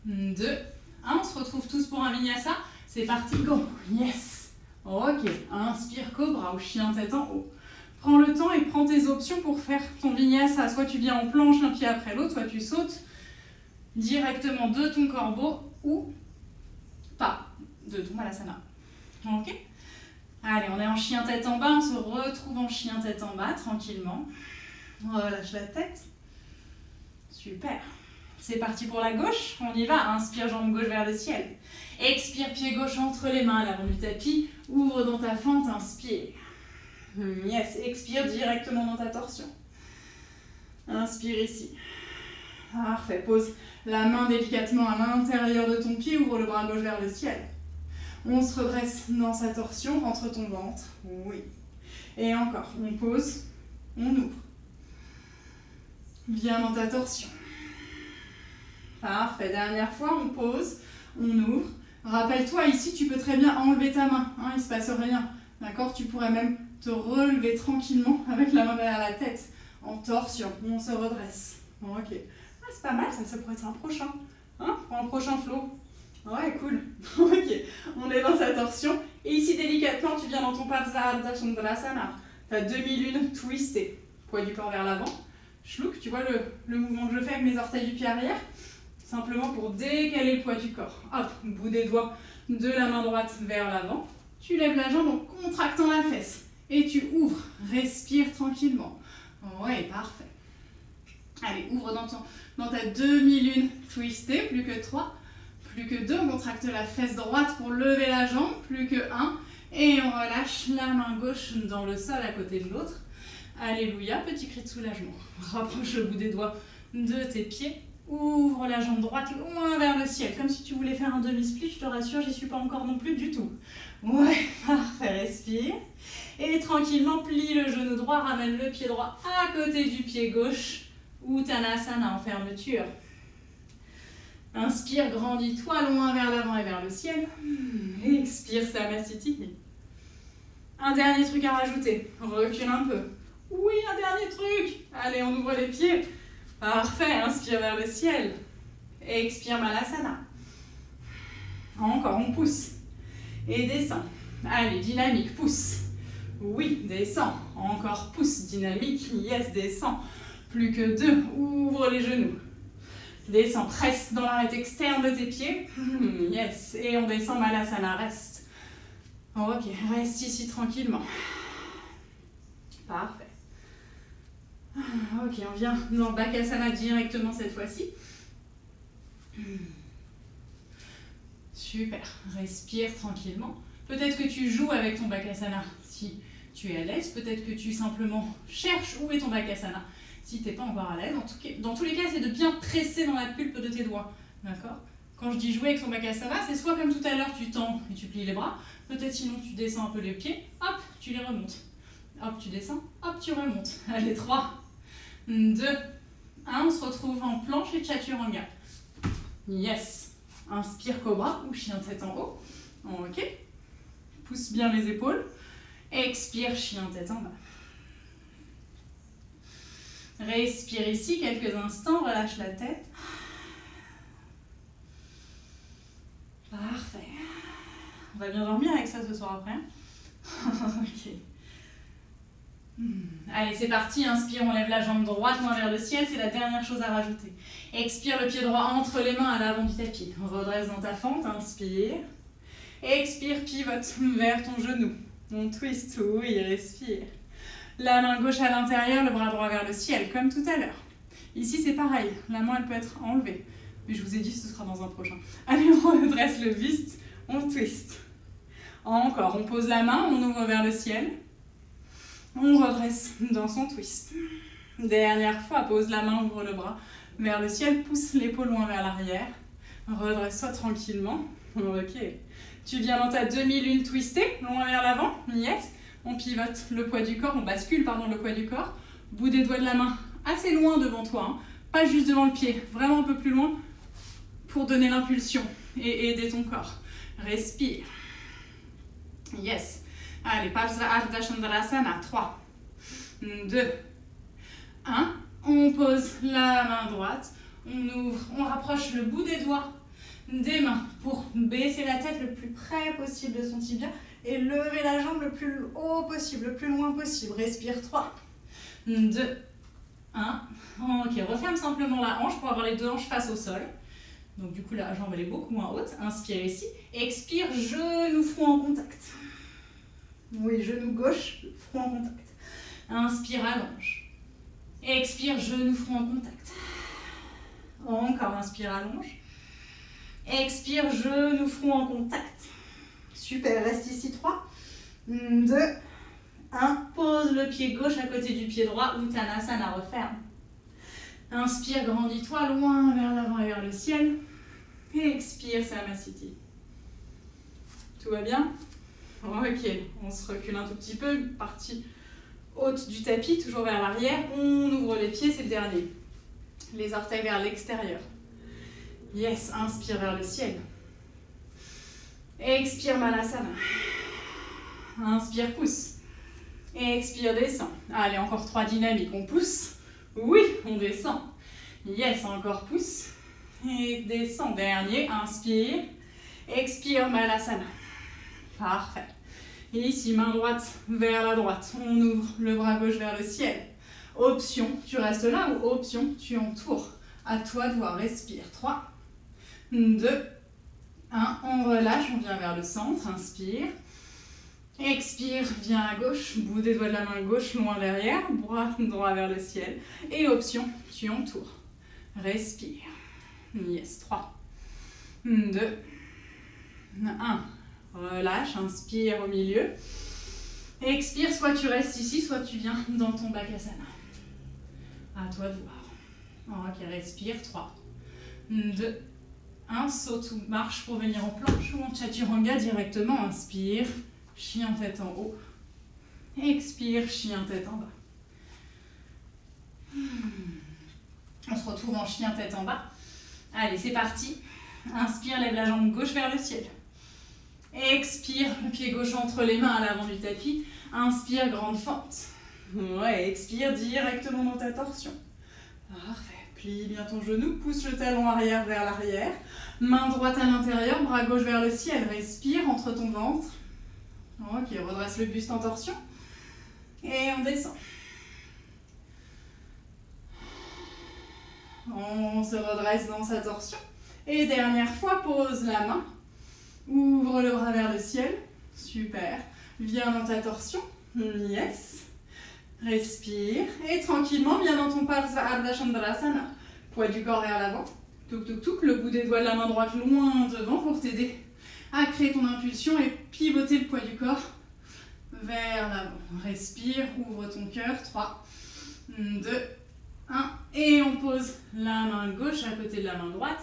2, 1. On se retrouve tous pour un vinyasa. C'est parti, go. Yes. Ok, inspire cobra ou chien tête en haut. Prends le temps et prends tes options pour faire ton vinyasa. Soit tu viens en planche un pied après l'autre, soit tu sautes directement de ton corbeau ou pas de ton malasana. Ok. Allez, on est en chien tête en bas. On se retrouve en chien tête en bas tranquillement. Relâche la tête. Super. C'est parti pour la gauche. On y va. Inspire, jambe gauche vers le ciel. Expire, pied gauche entre les mains à l'avant du tapis. Ouvre dans ta fente, inspire. Yes, expire directement dans ta torsion. Inspire ici. Parfait, pose la main délicatement à l'intérieur de ton pied. Ouvre le bras gauche vers le ciel. On se redresse dans sa torsion, entre ton ventre. Oui. Et encore, on pose, on ouvre. Bien dans ta torsion. Parfait, dernière fois, on pose, on ouvre. Rappelle-toi, ici, tu peux très bien enlever ta main, hein, il ne se passe rien. D'accord? Tu pourrais même te relever tranquillement avec la main derrière la tête, en torsion. On se redresse. Ok. Ah, c'est pas mal, ça pourrait être un prochain. Hein? Pour un prochain flow. Ouais, cool. Ok. On est dans sa torsion. Et ici, délicatement, tu viens dans ton Parsarada Chandrasana. Ta demi-lune twistée. Poids du corps vers l'avant. Shlouk, tu vois le mouvement que je fais avec mes orteils du pied arrière? Simplement pour décaler le poids du corps. Hop, bout des doigts de la main droite vers l'avant. Tu lèves la jambe en contractant la fesse. Et tu ouvres. Respire tranquillement. Ouais, parfait. Allez, ouvre dans ta demi-lune twistée. Plus que 3, plus que 2. On contracte la fesse droite pour lever la jambe. Plus que 1. Et on relâche la main gauche dans le sol à côté de l'autre. Alléluia, petit cri de soulagement. Rapproche le bout des doigts de tes pieds. Ouvre la jambe droite loin vers le ciel, comme si tu voulais faire un demi-split. Je te rassure, j'y suis pas encore non plus du tout. Ouais, parfait, respire. Et tranquillement, plie le genou droit, ramène le pied droit à côté du pied gauche. Uttanasana en fermeture. Inspire, grandis-toi loin vers l'avant et vers le ciel. Expire, Samasthiti. Un dernier truc à rajouter. Recule un peu. Oui, un dernier truc. Allez, on ouvre les pieds. Parfait, inspire vers le ciel. Expire, Malasana. Encore, on pousse. Et descend. Allez, dynamique, pousse. Oui, descend. Encore, pousse, dynamique. Yes, descend. Plus que 2, ouvre les genoux. Descend, presse dans l'arête externe de tes pieds. Yes, et on descend, Malasana, reste. Ok, reste ici tranquillement. Parfait. Ok, on vient dans Bakasana directement cette fois-ci. Super, respire tranquillement. Peut-être que tu joues avec ton Bakasana si tu es à l'aise. Peut-être que tu simplement cherches où est ton Bakasana si tu n'es pas encore à l'aise. Dans tous les cas, c'est de bien presser dans la pulpe de tes doigts. D'accord? Quand je dis jouer avec ton Bakasana, c'est soit comme tout à l'heure, tu tends et tu plies les bras. Peut-être sinon tu descends un peu les pieds. Hop, tu les remontes. Hop, tu descends. Hop, tu remontes. Allez, 3, 2, 1. On se retrouve en planche et chaturanga. Yes. Inspire cobra ou chien tête en haut. Ok. Pousse bien les épaules. Expire chien tête en bas. Respire ici quelques instants, relâche la tête. Parfait. On va bien dormir avec ça ce soir après. Ok. Allez, c'est parti. Inspire, on lève la jambe droite, main vers le ciel. C'est la dernière chose à rajouter. Expire, le pied droit entre les mains à l'avant du tapis. Redresse dans ta fente. Inspire. Expire, pivote vers ton genou. On twist, oui, respire. La main gauche à l'intérieur, le bras droit vers le ciel, comme tout à l'heure. Ici, c'est pareil. La main, elle peut être enlevée. Mais je vous ai dit, ce sera dans un prochain. Allez, on redresse le buste. On twist. Encore, on pose la main, on ouvre vers le ciel. On redresse dans son twist. Dernière fois, pose la main, ouvre le bras vers le ciel, pousse l'épaule loin vers l'arrière. Redresse-toi tranquillement. Ok. Tu viens dans ta demi-lune twistée, loin vers l'avant. Yes. On pivote le poids du corps, on bascule le poids du corps. Bout des doigts de la main assez loin devant toi, hein. Pas juste devant le pied, vraiment un peu plus loin pour donner l'impulsion et aider ton corps. Respire. Yes. Allez, Parsva Ardha Chandrasana. 3, 2, 1. On pose la main droite. On ouvre, on rapproche le bout des doigts des mains pour baisser la tête le plus près possible de son tibia et lever la jambe le plus haut possible, le plus loin possible. Respire. 3, 2, 1. Ok, referme simplement la hanche pour avoir les deux hanches face au sol. Donc du coup, la jambe elle est beaucoup moins haute. Inspire ici. Expire, genou, front en contact. Oui, genou gauche, front en contact. Inspire, allonge. Expire, genou, front en contact. Encore, inspire, allonge. Expire, genou, front en contact. Super, reste ici. 3, 2, 1. Pose le pied gauche à côté du pied droit. Uttanasana, referme. Inspire, grandis-toi loin vers l'avant et vers le ciel. Et expire, Samasthiti. Tout va bien? Ok, on se recule un tout petit peu, partie haute du tapis, toujours vers l'arrière. On ouvre les pieds, c'est le dernier. Les orteils vers l'extérieur. Yes, inspire vers le ciel. Expire, Malasana. Inspire, pousse. Expire, descend. Allez, encore 3 dynamiques. On pousse. Oui, on descend. Yes, encore pousse. Et descend. Dernier, inspire. Expire, Malasana. Parfait. Et ici, main droite vers la droite. On ouvre le bras gauche vers le ciel. Option, tu restes là ou option, tu entoures. À toi de voir. Respire. 3, 2, 1. On relâche, on vient vers le centre. Inspire. Expire, viens à gauche. Bout des doigts de la main gauche, loin derrière. Bras droit vers le ciel. Et option, tu entoures. Respire. Yes. 3, 2, 1. Relâche, inspire au milieu. Expire, soit tu restes ici, soit tu viens dans ton Bakasana. À toi de voir. Ok, respire. 3, 2, 1. Saute ou marche pour venir en planche ou en Chaturanga directement. Inspire, chien tête en haut. Expire, chien tête en bas. On se retrouve en chien tête en bas. Allez, c'est parti. Inspire, lève la jambe gauche vers le ciel. Expire, le pied gauche entre les mains à l'avant du tapis. Inspire, grande fente. Ouais, expire directement dans ta torsion. Parfait. Plie bien ton genou, pousse le talon arrière vers l'arrière. Main droite à l'intérieur, bras gauche vers le ciel. Respire entre ton ventre. Ok, redresse le buste en torsion. Et on descend. On se redresse dans sa torsion. Et dernière fois, pose la main. Ouvre le bras vers le ciel. Super. Viens dans ta torsion. Yes. Respire. Et tranquillement, viens dans ton Parsva Ardha Chandrasana. Poids du corps vers l'avant. Touk touk touk. Le bout des doigts de la main droite loin devant pour t'aider à créer ton impulsion et pivoter le poids du corps vers l'avant. Respire. Ouvre ton cœur. 3, 2, 1. Et on pose la main gauche à côté de la main droite.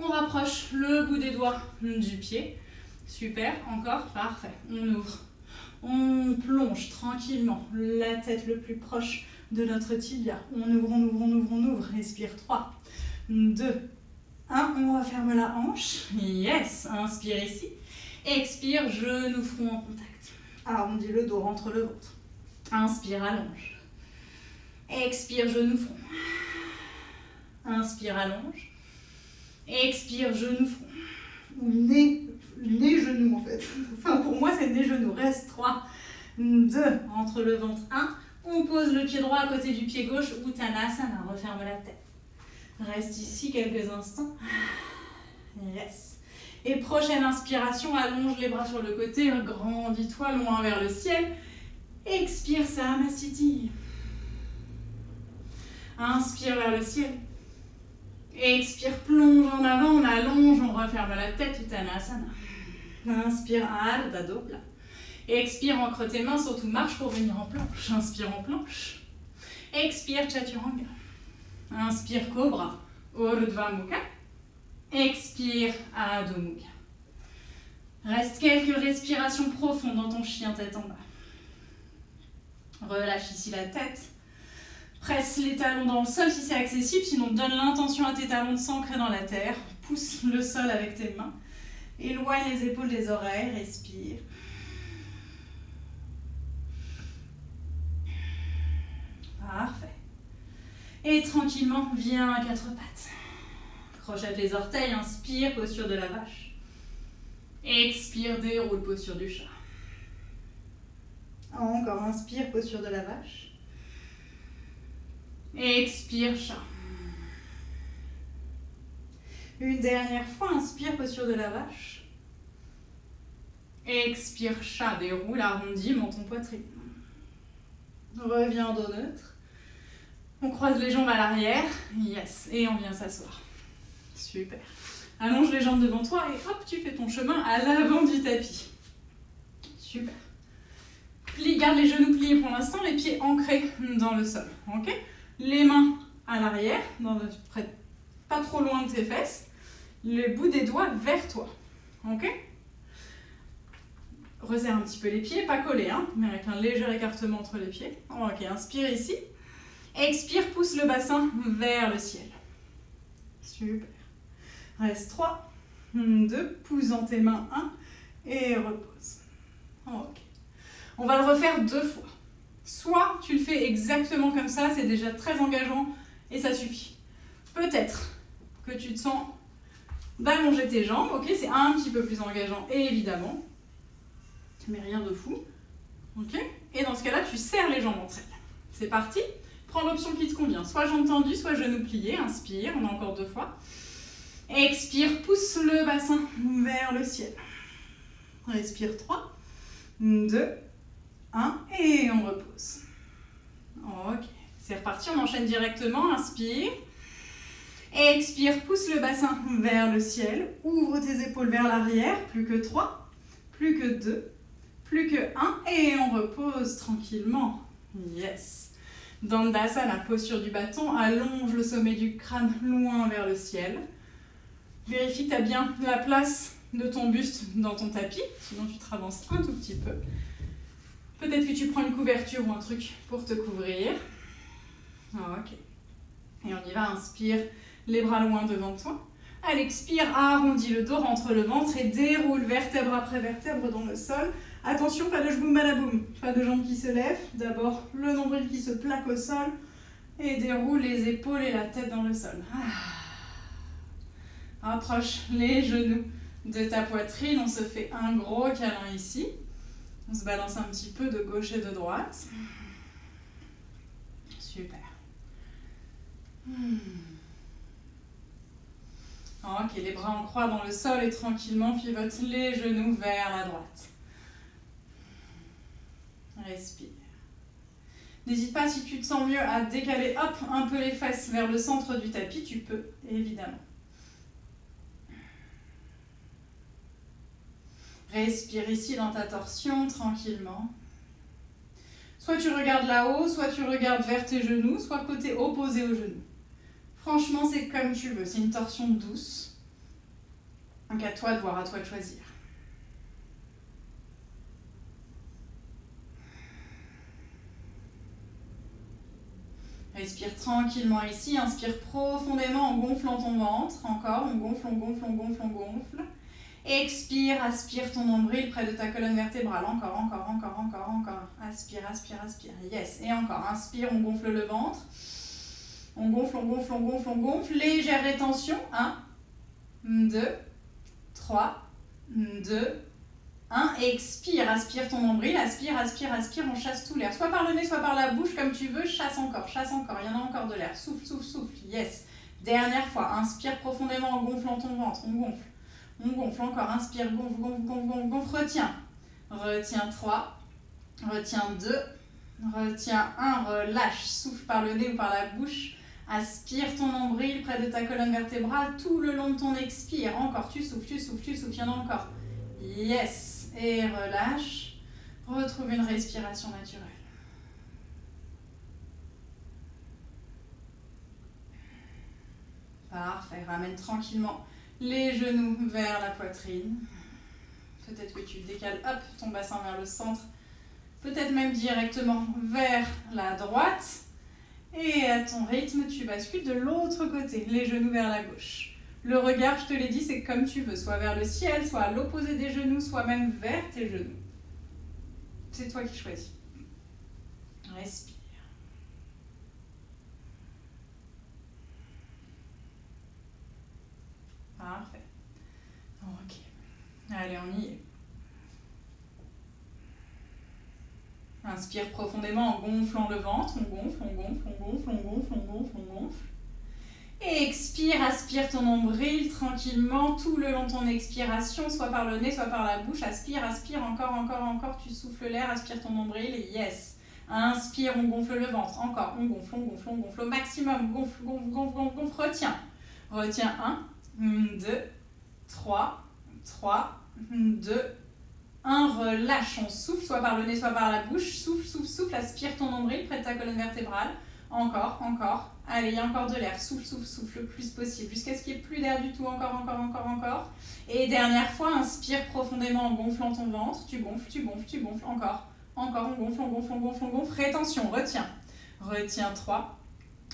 On rapproche le bout des doigts du pied. Super, encore, parfait. On ouvre. On plonge tranquillement la tête le plus proche de notre tibia. On ouvre, on ouvre, on ouvre, on ouvre. Respire. 3, 2, 1. On referme la hanche. Yes, inspire ici. Expire, genou, front en contact. Arrondis le dos, rentre le ventre. Inspire, allonge. Expire, genou, front. Inspire, allonge. Expire, genou, front. Ou nez, genou en fait. Enfin, pour moi, c'est nez, genou. Reste 3, 2, entre le ventre, 1. On pose le pied droit à côté du pied gauche, Uttanasana, referme la tête. Reste ici quelques instants. Yes. Et prochaine inspiration, allonge les bras sur le côté, grandis-toi loin vers le ciel. Expire, Samasthiti. Inspire vers le ciel. Expire, plonge en avant, on allonge, on referme la tête, Uttanasana. Inspire, Ardha Dobla. Expire, ancre tes mains, surtout marche pour venir en planche. Inspire en planche. Expire, Chaturanga. Inspire, Cobra, Urdhva Mukha. Expire, Adho Mukha. Reste quelques respirations profondes dans ton chien tête en bas. Relâche ici la tête. Presse les talons dans le sol si c'est accessible, sinon donne l'intention à tes talons de s'ancrer dans la terre. Pousse le sol avec tes mains. Éloigne les épaules des oreilles, respire. Parfait. Et tranquillement, viens à quatre pattes. Crochette les orteils, inspire, posture de la vache. Expire, déroule, posture du chat. Encore, inspire, posture de la vache. Expire, chat. Une dernière fois, inspire, posture de la vache. Expire, chat, déroule, arrondi, menton, poitrine. Reviens en dos neutre. On croise les jambes à l'arrière. Yes. Et on vient s'asseoir. Super. Allonge les jambes devant toi et hop, tu fais ton chemin à l'avant du tapis. Super. Garde les genoux pliés pour l'instant, les pieds ancrés dans le sol. Ok ? Les mains à l'arrière, pas trop loin de tes fesses. Le bout des doigts vers toi. Ok ? Resserre un petit peu les pieds, pas collés, hein, mais avec un léger écartement entre les pieds. Ok, inspire ici. Expire, pousse le bassin vers le ciel. Super. Reste 3, 2, pousse dans tes mains, 1, et repose. Ok. On va le refaire 2 fois. Soit tu le fais exactement comme ça, c'est déjà très engageant et ça suffit. Peut-être que tu te sens d'allonger tes jambes, ok, c'est un petit peu plus engageant, et évidemment, mais rien de fou. Ok. Et dans ce cas-là, tu serres les jambes entre elles. C'est parti. Prends l'option qui te convient. Soit jambes tendues, soit genoux pliés. Inspire, on a encore 2 fois. Expire, pousse le bassin vers le ciel. Respire 3, 2, 1 et on repose. Ok, c'est reparti, on enchaîne directement. Inspire. Expire, pousse le bassin vers le ciel. Ouvre tes épaules vers l'arrière. Plus que 3, plus que 2, plus que 1 et on repose tranquillement. Yes. Dandasana, la posture du bâton, allonge le sommet du crâne loin vers le ciel. Vérifie que tu as bien la place de ton buste dans ton tapis, sinon tu te avances un tout petit peu. Peut-être que tu prends une couverture ou un truc pour te couvrir. Ok. Et on y va, inspire, les bras loin devant toi. À l'expire, arrondis le dos, rentre le ventre et déroule vertèbre après vertèbre dans le sol. Attention, pas de jboum balaboum, pas de jambes qui se lèvent. D'abord, le nombril qui se plaque au sol et déroule les épaules et la tête dans le sol. Approche les genoux de ta poitrine, on se fait un gros câlin ici. On se balance un petit peu de gauche et de droite. Super. Ok, les bras en croix dans le sol et tranquillement pivote les genoux vers la droite. Respire. N'hésite pas, si tu te sens mieux, à décaler hop, un peu les fesses vers le centre du tapis, tu peux, évidemment. Respire ici dans ta torsion, tranquillement. Soit tu regardes là-haut, soit tu regardes vers tes genoux, soit côté opposé aux genoux. Franchement, c'est comme tu veux, c'est une torsion douce. Donc à toi de voir, à toi de choisir. Respire tranquillement ici, inspire profondément en gonflant ton ventre. Encore, on gonfle, on gonfle, on gonfle, on gonfle. Expire, aspire ton nombril près de ta colonne vertébrale. Encore, encore, encore, encore, encore. Aspire, aspire, aspire. Yes. Et encore. Inspire, on gonfle le ventre. On gonfle, on gonfle, on gonfle, on gonfle. Légère rétention. 1, 2, 3, 2, 1. Expire, aspire ton nombril. Aspire, aspire, aspire. On chasse tout l'air. Soit par le nez, soit par la bouche, comme tu veux. Chasse encore, chasse encore. Il y en a encore de l'air. Souffle, souffle, souffle. Yes. Dernière fois. Inspire profondément en gonflant ton ventre. On gonfle. On gonfle encore, inspire, gonfle, gonfle, gonfle, gonfle, gonfle, retiens. Retiens 3, retiens 2, retiens 1, relâche, souffle par le nez ou par la bouche. Aspire ton nombril près de ta colonne vertébrale tout le long de ton expire. Encore, tu souffles, tu souffles, tu souffles, il y en a encore. Yes, et relâche. Retrouve une respiration naturelle. Parfait, ramène tranquillement les genoux vers la poitrine. Peut-être que tu décales hop, ton bassin vers le centre. Peut-être même directement vers la droite. Et à ton rythme, tu bascules de l'autre côté, les genoux vers la gauche. Le regard, je te l'ai dit, c'est comme tu veux. Soit vers le ciel, soit à l'opposé des genoux, soit même vers tes genoux. C'est toi qui choisis. Respire. Parfait. Ok. Allez, on y est. Inspire profondément en gonflant le ventre. On gonfle, on gonfle, on gonfle, on gonfle, on gonfle, on gonfle. Et expire, aspire ton nombril tranquillement tout le long de ton expiration, soit par le nez, soit par la bouche. Aspire, aspire, encore, encore, encore. Tu souffles l'air, aspire ton nombril. Yes. Inspire, on gonfle le ventre. Encore, on gonfle, on gonfle, on gonfle au maximum. Gonfle, gonfle, gonfle, gonfle, gonfle. Retiens. Retiens 1, 2, 3, 2, 1. Relâche, on souffle, soit par le nez, soit par la bouche. Souffle, souffle, souffle. Aspire ton nombril près de ta colonne vertébrale. Encore, encore. Allez, il y a encore de l'air. Souffle, souffle, souffle le plus possible. Jusqu'à ce qu'il n'y ait plus d'air du tout. Encore, encore, encore, encore. Et dernière fois, inspire profondément en gonflant ton ventre. Tu gonfles, tu gonfles, tu gonfles. Encore, encore. On gonfle, on gonfle, on gonfle, on gonfle. Rétention, retiens. Retiens 3.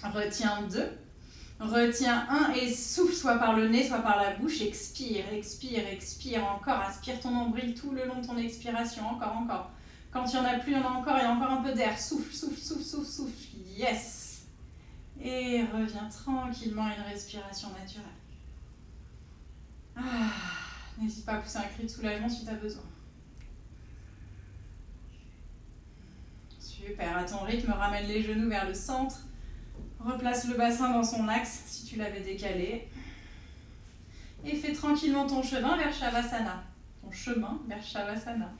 Retiens 2. Retiens 1 et souffle soit par le nez, soit par la bouche. Expire, expire, expire. Encore, aspire ton nombril tout le long de ton expiration. Encore, encore. Quand il n'y en a plus, il y en a encore. Il y a encore un peu d'air. Souffle, souffle, souffle, souffle, souffle. Yes. Et reviens tranquillement à une respiration naturelle. N'hésite pas à pousser un cri de soulagement si tu as besoin. Super, à ton rythme, ramène les genoux vers le centre. Replace le bassin dans son axe si tu l'avais décalé. Et fais tranquillement ton chemin vers Shavasana. Ton chemin vers Shavasana.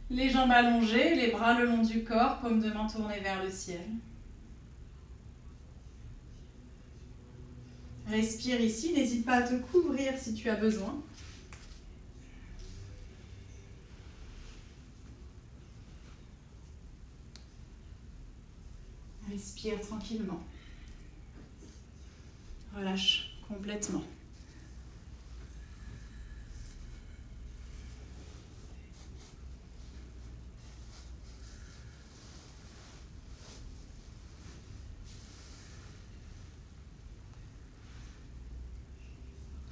Les jambes allongées, les bras le long du corps, paume de main tournée vers le ciel. Respire ici, n'hésite pas à te couvrir si tu as besoin. Respire tranquillement. Relâche complètement.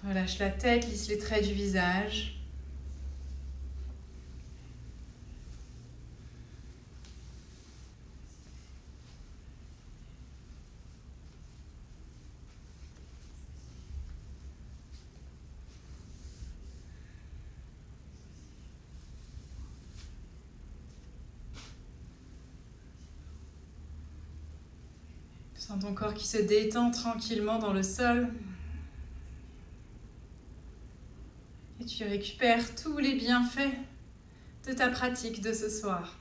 Relâche la tête, lisse les traits du visage. Sens ton corps qui se détend tranquillement dans le sol. Et tu récupères tous les bienfaits de ta pratique de ce soir.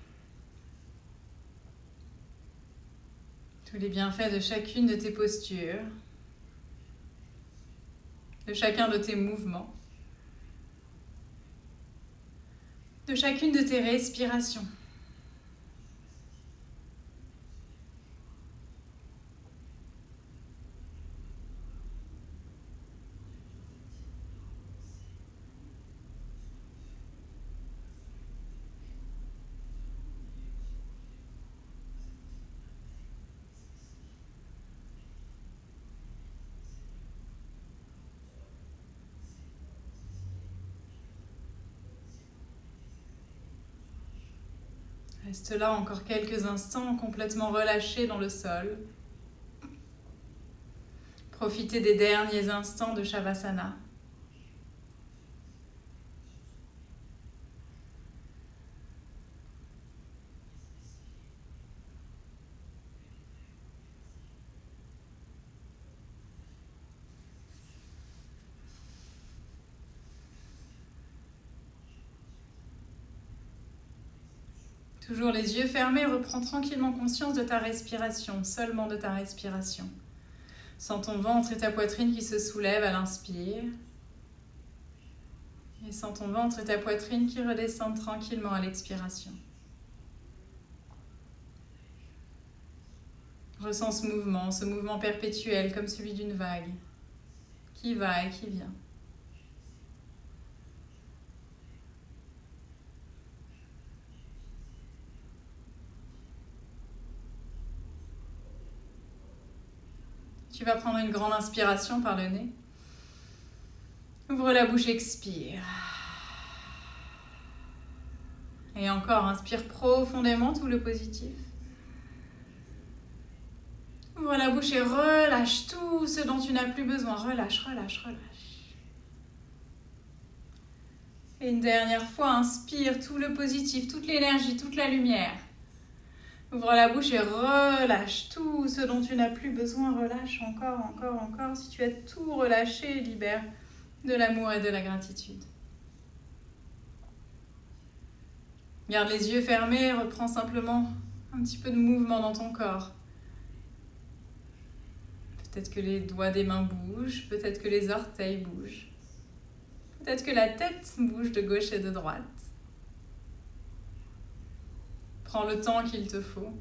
Tous les bienfaits de chacune de tes postures, de chacun de tes mouvements, de chacune de tes respirations. Reste là encore quelques instants, complètement relâché dans le sol. Profitez des derniers instants de Shavasana. Toujours les yeux fermés, reprends tranquillement conscience de ta respiration, seulement de ta respiration. Sens ton ventre et ta poitrine qui se soulèvent à l'inspire. Et sens ton ventre et ta poitrine qui redescendent tranquillement à l'expiration. Ressens ce mouvement perpétuel comme celui d'une vague, qui va et qui vient. Tu vas prendre une grande inspiration par le nez. Ouvre la bouche, expire. Et encore, inspire profondément tout le positif. Ouvre la bouche et relâche tout ce dont tu n'as plus besoin. Relâche, relâche, relâche. Et une dernière fois, inspire tout le positif, toute l'énergie, toute la lumière. Ouvre la bouche et relâche tout ce dont tu n'as plus besoin. Relâche encore, encore, encore. Si tu as tout relâché, libère de l'amour et de la gratitude. Garde les yeux fermés, reprends simplement un petit peu de mouvement dans ton corps. Peut-être que les doigts des mains bougent, peut-être que les orteils bougent. Peut-être que la tête bouge de gauche et de droite. Prends le temps qu'il te faut.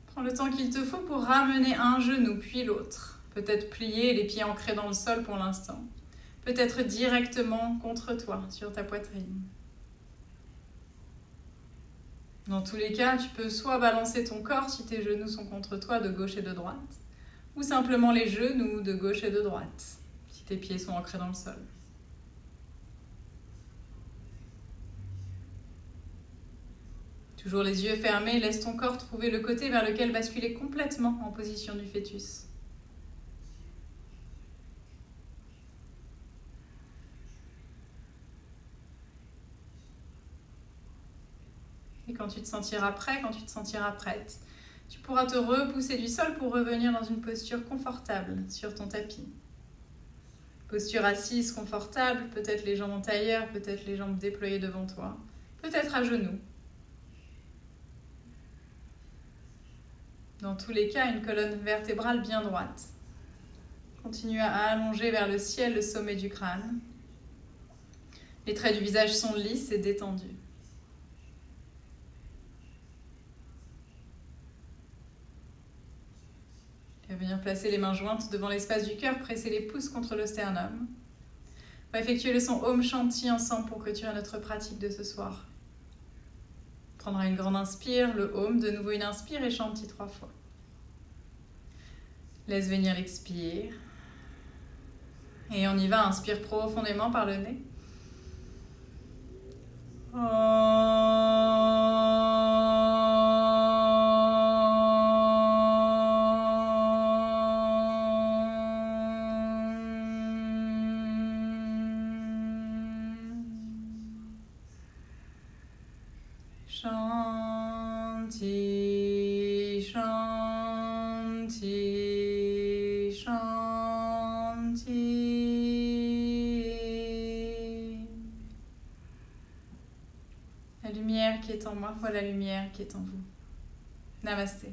Prends le temps qu'il te faut pour ramener un genou puis l'autre. Peut-être plier les pieds ancrés dans le sol pour l'instant. Peut-être directement contre toi, sur ta poitrine. Dans tous les cas, tu peux soit balancer ton corps si tes genoux sont contre toi de gauche et de droite, ou simplement les genoux de gauche et de droite, si tes pieds sont ancrés dans le sol. Toujours les yeux fermés, laisse ton corps trouver le côté vers lequel basculer complètement en position du fœtus. Et quand tu te sentiras prêt, quand tu te sentiras prête, tu pourras te repousser du sol pour revenir dans une posture confortable sur ton tapis. Posture assise confortable, peut-être les jambes en tailleur, peut-être les jambes déployées devant toi, peut-être à genoux. Dans tous les cas, une colonne vertébrale bien droite. Continue à allonger vers le ciel le sommet du crâne. Les traits du visage sont lisses et détendus. Tu vas venir placer les mains jointes devant l'espace du cœur, presser les pouces contre le sternum. On va effectuer le son Om Shanti ensemble pour clôturer notre pratique de ce soir. Prendra une grande inspire, le Om, de nouveau une inspire et Shanti 3 fois. Laisse venir l'expire. Et on y va, inspire profondément par le nez. Shanti, Shanti, Shanti. La lumière qui est en moi, voilà la lumière qui est en vous. Namasté.